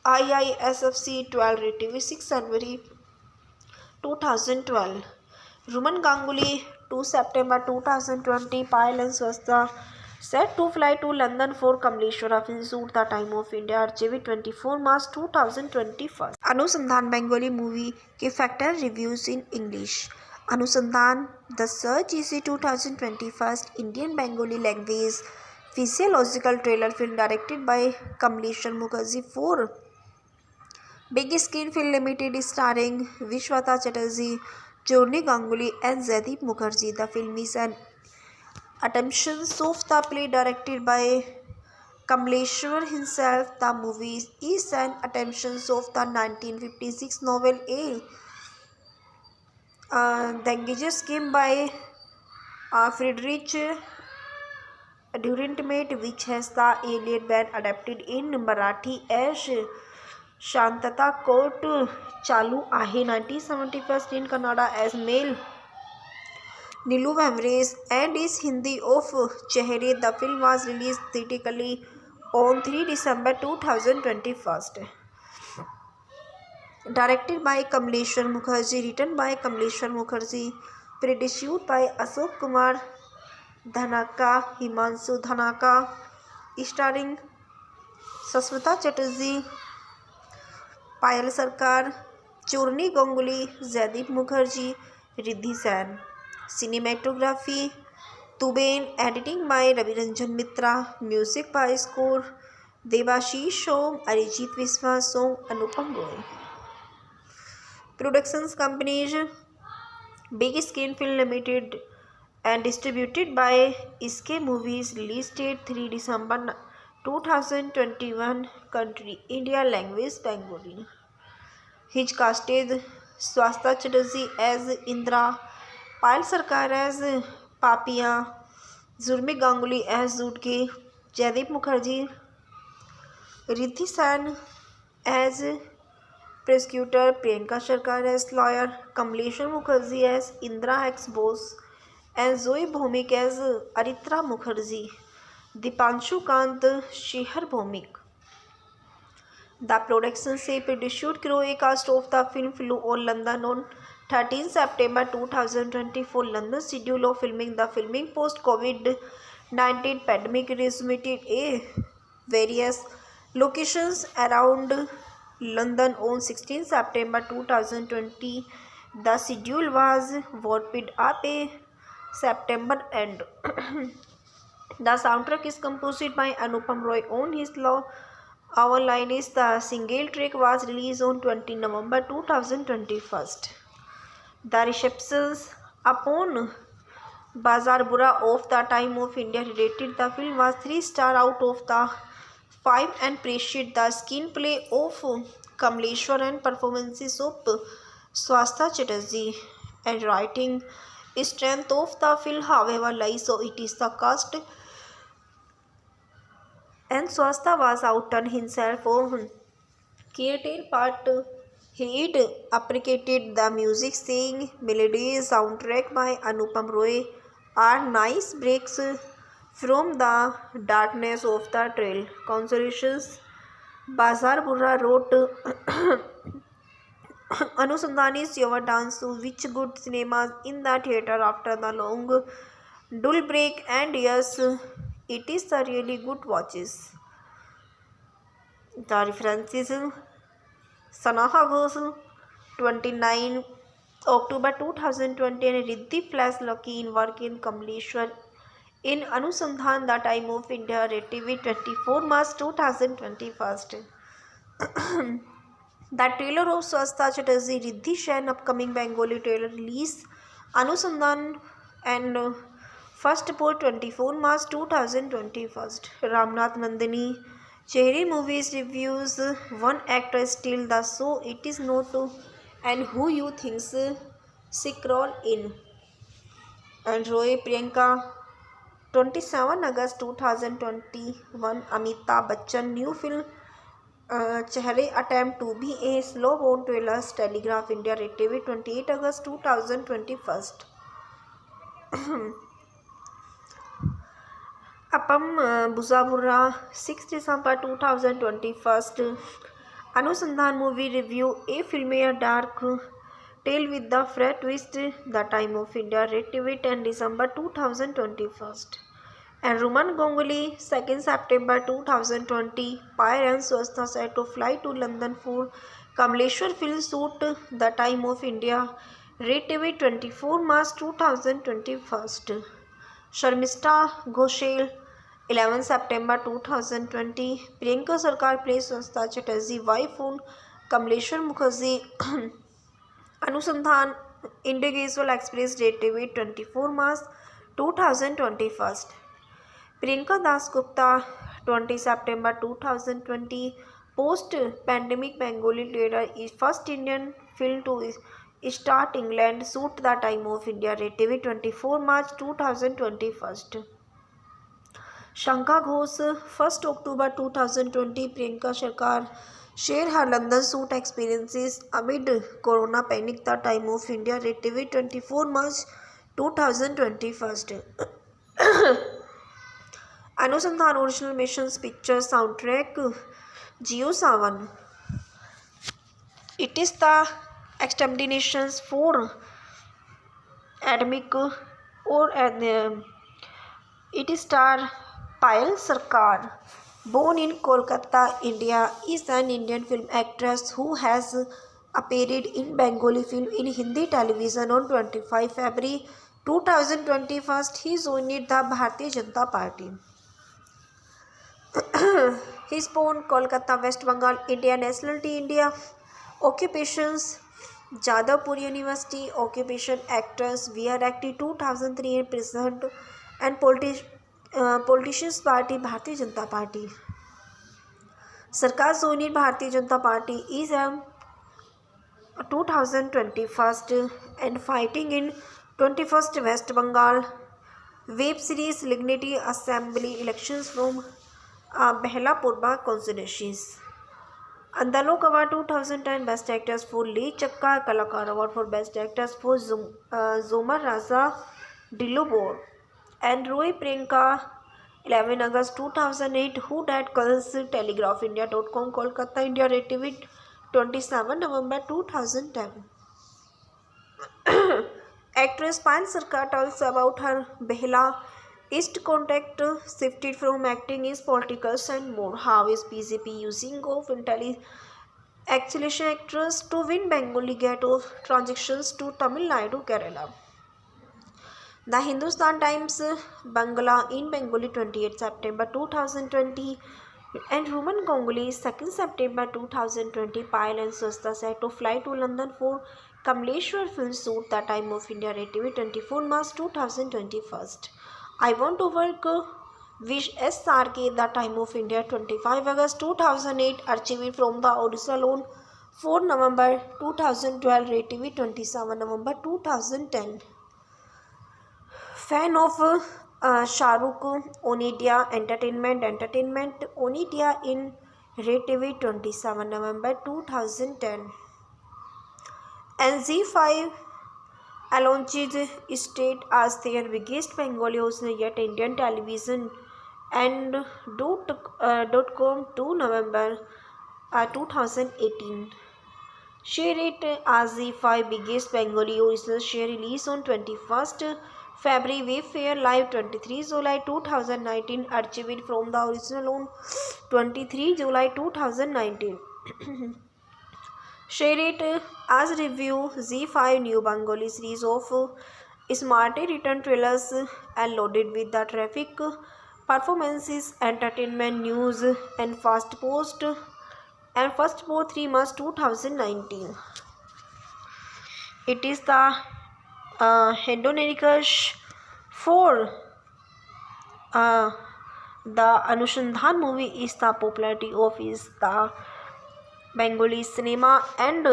IISFC 12, relative 6 January 2012. Ruman Ganguly 2 September 2020. Payal and Swasta set to fly to London for Kamleshwar film shoot. The time of India archive 24 March 2021. अनुसंधान Bengali movie के factor reviews in English. अनुसंधान the search इसी 2021 Indian Bengali language physiological trailer film directed by Kamleshwar Mukherjee for Big Screen Film Limited, starring Vishwata Chatterjee, Jorni Ganguly and Jaideep Mukherjee. The film is an adaptation of the play directed by Kamleshwar himself. The movie is an adaptation of the 1956 novel A Dangerous Scheme by Friedrich Dürrenmatt, which has the alien been adapted in Marathi as Shantata Court Chalu Ahe, 1971, in Kannada as Male Nilu Vamrez, and is Hindi of Chehre. The film was released theatrically on 3 December 2021. Directed by Kamleshwar Mukherjee, written by Kamleshwar Mukherjee, produced by Ashok Kumar Dhanaka, Himanshu Dhanaka, starring Sasmita Chatterjee, Payal Sarkar, Chorni Ganguly, Jaideep Mukherjee, Riddhi Sen. Cinematography Tubain. Editing by Raviranjan Mitra. Music by Score Devashish Som, Arijit Viswa Song, Anupam Roy. Productions companies Big Screen Film Limited and distributed by SK Movies. Release date 3 December 2021. Country India. Language Bengali. He casted Swastha Chatterjee as Indra, Payal Sarkar as Papia, Zurmi Ganguly as Zutke, Jaideep Mukherjee, Riddhi Sen as prosecutor, Priyanka Sarkar as lawyer, Kamleshwar Mukherjee as Indra ex-boss, and Zoe Bhomik as Aritra Mukherjee, Dipanshu Kant Shehar Bhomik. The production से produced crew a cast of the film flew on London on 13 September 2024. London schedule of filming. The filming post COVID-19 pandemic resumed a various locations around London on 16 September 2020. The schedule was warped up a September end. The soundtrack is composed by Anupam Roy on his law. Our Line is the single track was released on 20 November 2021. The receptions upon Bazaar Bura of the Time of India rated the film was 3 stars out of the 5 and praised the screenplay of Kamleshwar and performances of Swastha Chatterjee and writing strength of the film, however, lies so it is the cast. And Swastha was outdone himself on Creative part. He'd appreciated the music, saying melodies soundtrack by Anupam Roy are nice breaks from the darkness of the trail. Consolations Bazar Burra wrote Anusandhan is your dance to which good cinemas in the theatre after the long dull break, and yes, it is a really good watches. The references Sanaha Ghosh 29 October 2020 and Riddhi Flash Lucky in work in Kamleshwar in Anusandhan the Time of India TV 24 March 2021. The trailer of Swastha Chatterjee Riddhi Sen upcoming Bengali trailer release Anusandhan and first for 24 March 2021. Ramnath Nandini Chehri Movies reviews one actor still the show it is not and who you thinks scroll in. And Roy Priyanka 27 August 2021 Amitabh Bachchan new film Chehre attempt to be a slow born trailers Telegraph India TV 28 August 2021. Apam Buzabura 6 December 2021. Anusandhan movie review a film a dark tale with the Fred twist the Time of India TV 10 December 2021. And Ruman Ganguly 2nd September 2020 Pyre and Swastha set to fly to London for Kamleshwar film shoot the Time of India TV 24 March 2021. Sharmista Ghoshal 11 September 2020 Priyanka Sarkar plays Swastha Chatterjee wife on Kamleshwar Mukherjee Anusandhan Individual Express TV 24 March 2021. Priyanka Das Gupta 20 September 2020 post-pandemic Bengali trailer is first Indian film to start England shoot the Time of India TV 24 March 2021. Shankha Ghosh 1st October 2020 Priyanka Sarkar share her London shoot experiences amid Corona panic the Time of India TV 24 March 2021. Anusandhan Original Missions Picture Soundtrack Jio Sawan. It is the exterminations for academic or it star Payal Sarkar, born in Kolkata, India, is an Indian film actress who has appeared in Bengali film in Hindi television on 25 February 2021, he joined the Bharatiya Janata Party. He is born Kolkata, West Bengal, India. Nationality India. Occupations Jadavpur University. Occupation actors. VR active 2003 and president and politicians party Bharatiya Janata Party. Sarkar joined Bharatiya Janata Party is 2021 and fighting in 21st West Bengal. Web series Lignity Assembly elections from Behla Purba constituencies. Andalok Award 2010 Best Actors for Lee Chakka. Kalakar Award for Best Actors for Zomar Raza Dilubor and Roy Priyanka. 11 August 2008. Who Dat Calls TelegraphIndia.com. Kolkata, India. Retrieved 27 November 2010. Actress Payal Sarkar tells about her Behla East contact shifted from acting is politics and more. How is BJP using of acceleration actress to win Bengali ghetto transactions to Tamil Nadu, Kerala? The Hindustan Times Bangla in Bengali 28 September 2020 and Roman Ganguly 2nd September 2020. Payal and Swasta set to fly to London for Kamleshwar film shoot. The time of India TV 24 March 2021. I want to work Wish SRK. The time of India 25 August 2008. Archived from the Odisha loan 4 November 2012. TV 27 November 2010. Fan of Shahrukh Onidia Entertainment Onidia in TV 27 November 2010. And Z5 Alonchid state as their biggest Bengali host yet Indian television and .com 2 November 2018. Share it as Z5 biggest Bengali host share release on 21st February. Wayfair Live 23 July 2019. Archived from the original on 23 July 2019. Share it as review Z5 new Bengali series of smartly written trailers and loaded with the traffic performances, entertainment news and first post 3 March 2019. It is the Hedonikus for the Anushandhan movie is the popularity of is the Bengali cinema and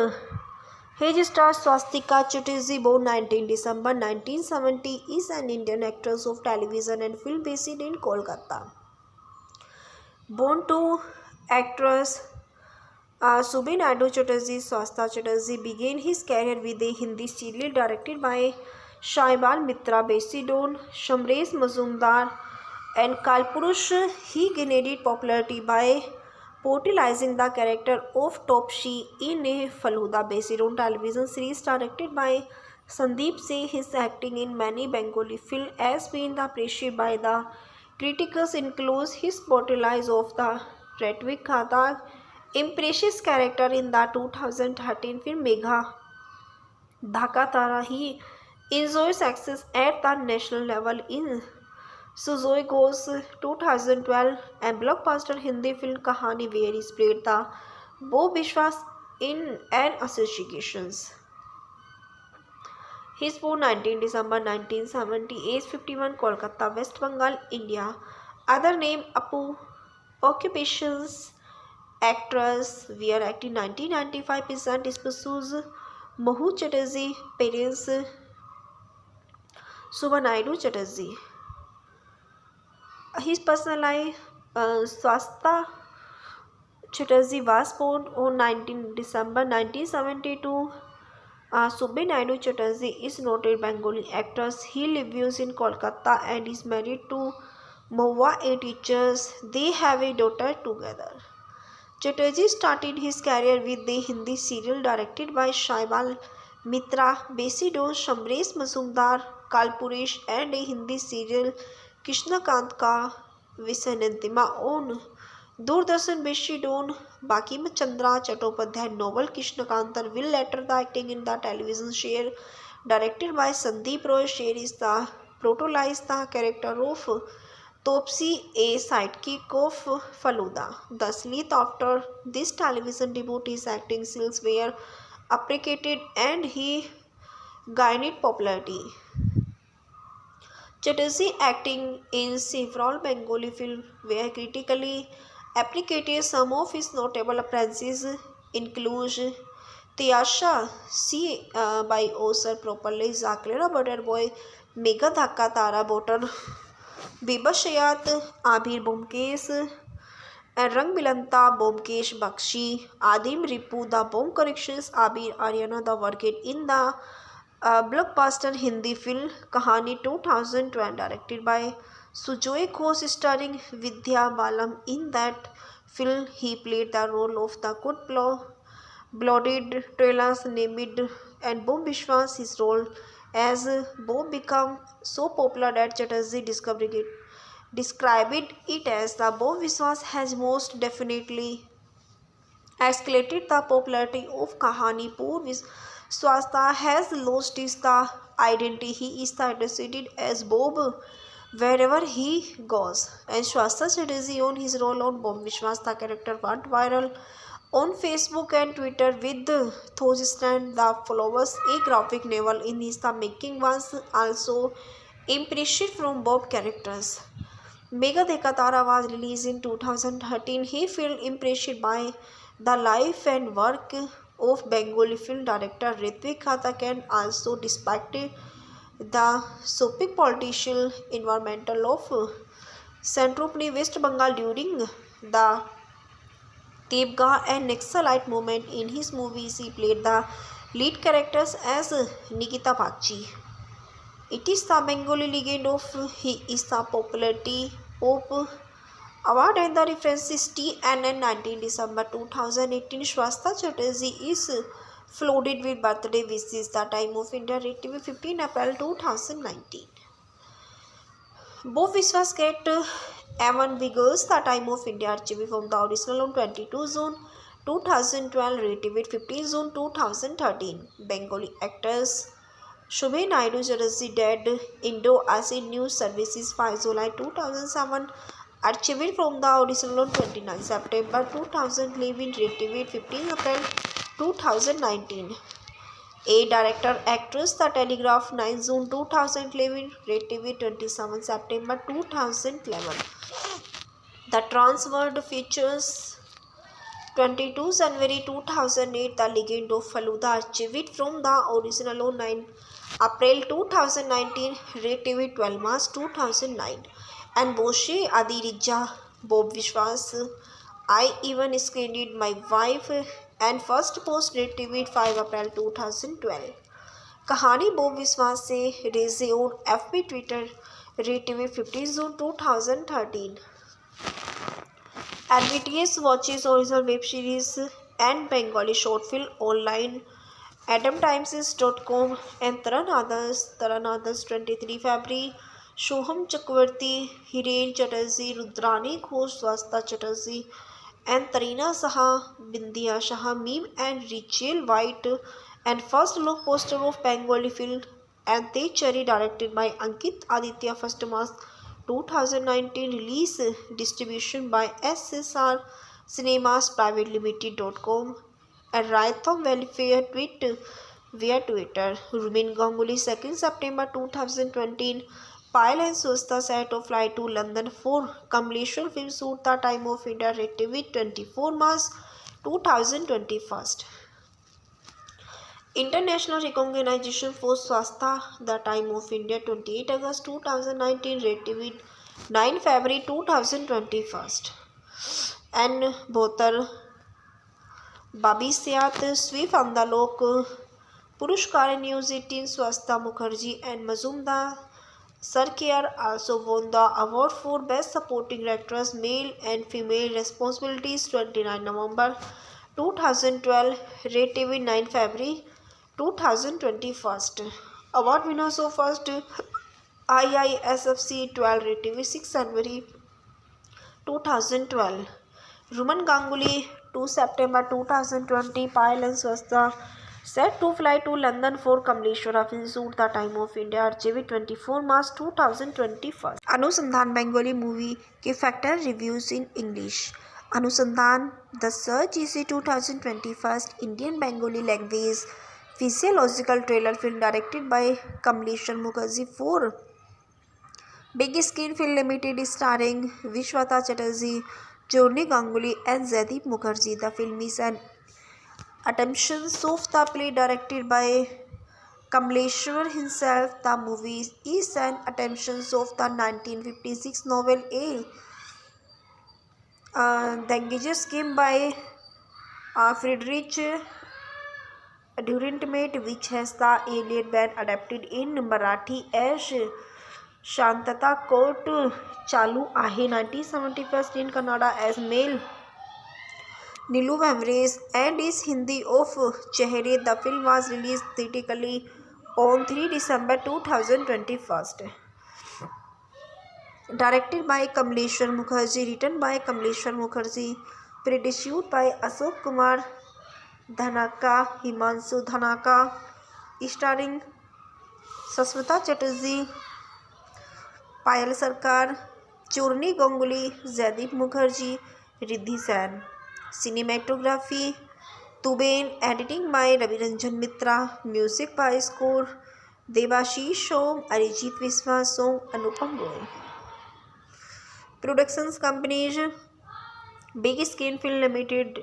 his star Swastika Chatterjee, born 19 December 1970, is an Indian actress of television and film based in Kolkata. Born to actress Subhi Naidu Chatterjee, Swasta Chatterjee began his career with a Hindi serial directed by Shaibal Mitra, Besidon, Shamresh Mazumdar and Kalpurush. He gained popularity by portraying the character of Topshi in a Faluda based on television series directed by Sandeep Singh. His acting in many Bengali films has been appreciated by the critics, includes his portrayal of the Ratwik Khata impressive character in the 2013 film Megha Dhaka Tara. He enjoys success at the national level in Suzoi Ghosh 2012 and blockbuster Hindi film Kahani, where he played the Bo Bishwas in an associations. He is born 19 December 1970, age 51, Kolkata, West Bengal, India. Other name Apu. Occupations actress. We are acting 1995% spouses Mahu Chatterjee, parents Subha Naidu Chatterjee. His personal life, Swasta Chatterjee was born on 19 December 1972. Subhi Naidu Chatterjee is noted Bengali actress. He lives in Kolkata and is married to Mahua, a teacher. They have a daughter together. Chatterjee started his career with the Hindi serial directed by Shaibal Mitra, based on Shamresh Mazumdar, Kalpuresh, and a Hindi serial Krishnakant Ka Visayantima on Doordarshan based on Bakim Chandra Chattopadhyay novel Krishnakantar will later the acting in the television share directed by Sandeep Roy. Sher is the protagonized the character of Topsy, a sidekick of Faluda. Thus, Leith, after this television debut, his acting skills were appreciated and he gained popularity. Chatterjee acting in several Bengali films were critically appreciated. Some of his notable appearances include Tyasha C by Osar properly, Zaklera Butterboy, Mega Dhaka Tara Botan, Bibashayat, Abir Bomkesh, and Rang Bilanta Bomkesh Bakshi, Adim Ripu, the Bomb Corrections, Abir Aryana, the worked in the blockbuster Hindi film Kahani 2012, directed by Sujoy Ghosh, starring Vidya Balan. In that film, he played the role of the blooded trailers named and Bob Vishwas. His role as Bob became so popular that Chatterjee described it as the Bob Vishwas has most definitely escalated the popularity of Kahani. Poor Swasta has lost his the identity. He is addressed as Bob wherever he goes. And Swasta Chatterjee on his role on Bob Vishwas, the character went viral on Facebook and Twitter with thousand the followers. A graphic novel in his the making was also impression from Bob characters. Mega Dekha Tara was released in 2013. He felt impressed by the life and work of Bengali film director Ritvik Khatak, and also despite the soapy political environmental of Centropoli, West Bengal during the Tebga and Naxalite movement. In his movies, he played the lead characters as Nikita Bagchi. It is the Bengali legend of he is the popularity of award and the references TNN 19 December 2018. Swasta Chatterjee is flooded with birthday wishes. The time of India TV 15 April 2019. Bob Vishwas get Evan Biggers. The time of India archive from the original on 22 June 2012, rated 15 June 2013. Bengali actors Shubhe Naidu Chatterjee dead. Indo-Acid News Services 5 July 2007, archived from the original on 29 September 2011, rated 15 April 2019. A director actress The Telegraph 9 June 2011, rated 27 September 2011. The Transworld features 22 January 2008, The Legend of Faluda, archived from the original on 9 April 2019, rated 12 March 2009. And Boshe Adirija, Bob Vishwas, I even screened my wife, and first post rated 5 April 2012. Kahani Bob Vishwas से रेजे on FB Twitter, rated 15 June 2013. And BTS watches original web series and Bengali short film online. AdamTimes.com and Taran Adas 23 February. Shoham Chakravarti, Hiren Chatterjee, Rudrani Ghosh, Swasta Chatterjee, and Tarina Saha, Bindiya Shah, Meme and Rachel White, and first look poster of Bengali film and Te Cherry, directed by Ankit Aditya. 1st March 2019, release distribution by SSR Cinemas Private Limited.com and Raytham Welfare tweet via Twitter. Rumin Ganguly 2nd September 2020. Payal and Swasta set of flight to London for completion film shoot. The time of India rated 24 March 2021. International recognition for Swasta. The time of India 28 August 2019, rated 9 February 2021. And Bhotar Babisiat Sweep Andalok Purushkar News 18. Swasta Mukherjee and Mazumdar Sarkar also won the award for Best Supporting Actress, Male and Female Responsibilities. 29 November 2012, rated 9 February 2021. Award winners of first IISFC 12, rated 6 January 2012. Ruman Ganguly 2 September 2020. Payal and Swasta Set to fly to London for Kamleshwara film shoot the time of India RJV 24 March 2021. अनुसंधान Bengali movie के factor reviews in English. अनुसंधान the search is a 2021 Indian Bengali language physiological trailer film directed by Kamleshwar Mukherjee for Big Screen Film Limited starring Vishwata Chatterjee, Journey Ganguly and Jaideep Mukherjee. The film is an adaptation of the play directed by Kamleshwar himself. The movie is an adaptation of the 1956 novel The Engager's Game by Friedrich Dürrenmatt, which has the earlier been adapted in Marathi as शांतता court चालू आहे. 1971 in Kannada as Male Nilu Vamrez and is Hindi of Chehre. The film was released theatrically on 3 December 2021. Directed by Kamleshwar Mukherjee, written by Kamleshwar Mukherjee, produced by Ashok Kumar Dhanaka, Himanshu Dhanaka, starring Sasmita Chatterjee, Payal Sarkar, Journey Ganguly, Jaideep Mukherjee, Riddhi Sen. Cinematography Tuben. Editing by Ravi Ranjan Mitra. Music by score Devashish Som, Arijit Viswas Song, Anupam Roy. Productions companies Big Screen Film Limited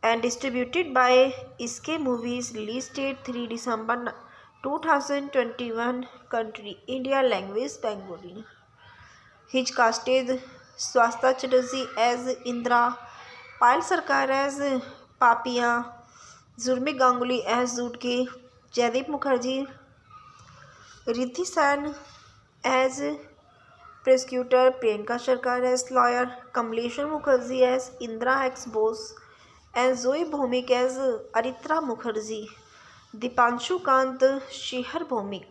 and distributed by SK Movies. Release date 3 December 2021. Country India. Language Bengali. His casted Swasta Chatterjee as Indra, Payal Sarkar as Papiya, Journey Ganguly as Zutke, Jaideep Mukherjee, Riddhi Sen as prosecutor, Priyanka Sarkar as lawyer, Kamleshwar Mukherjee as Indra ex-boss, and Zoe Bhomik as Aritra Mukherjee. Dipanshu Kant Shehar Bhomik.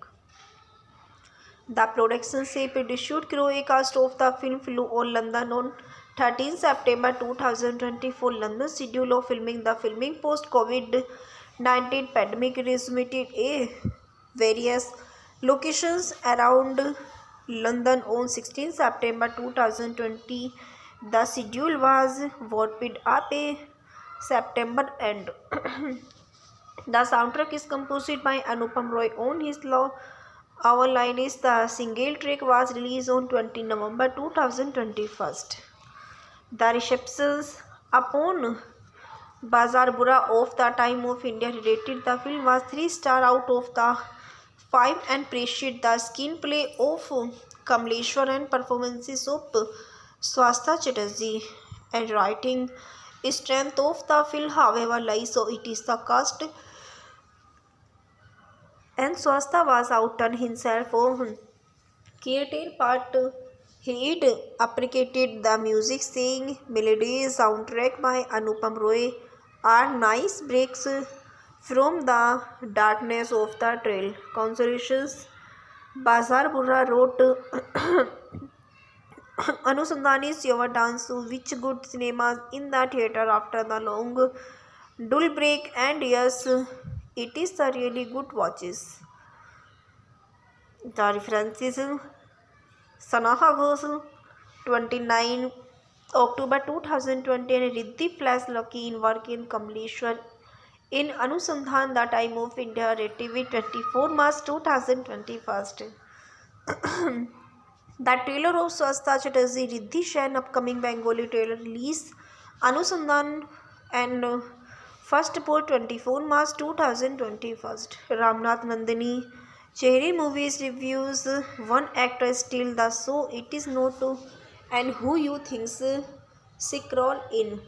The production से produced crew a cast of the film flew on London on 13 September 2024. London schedule of filming. The filming post COVID-19 pandemic resumed a various locations around London on 16 September 2020. The schedule was wrapped up a September end. The soundtrack is composed by Anupam Roy on his law. Our Line is the single track was released on 20 November 2021. The receptions upon Bazaar Bura of the time of India rated the film was 3 stars out of the 5 and praised the screenplay of Kamleshwar and performances of Swasta Chatterjee and writing strength of the film, however, lies. So it is the cast and Swasta was outdone himself on creative part. He appreciated the music, saying melodies soundtrack by Anupam Roy are nice breaks from the darkness of the trail. Consolations Bazaar Burra wrote Anusandhan is your dance to which good cinemas in the theatre after the long dull break, and yes, it is the really good watches. The references Sanaha Ghosh 29 October 2020 and Riddhi Flash Lucky in work in Kamleshwar in Anusandhan the time of India TV 24 March 2021. The trailer of Swasta Chatterjee Riddhi Sen upcoming Bengali trailer release Anusandhan and first for 24 March 2021. Ramnath Nandini Chehre Movies reviews. One actor still the show it is not and who you thinks she crawl in.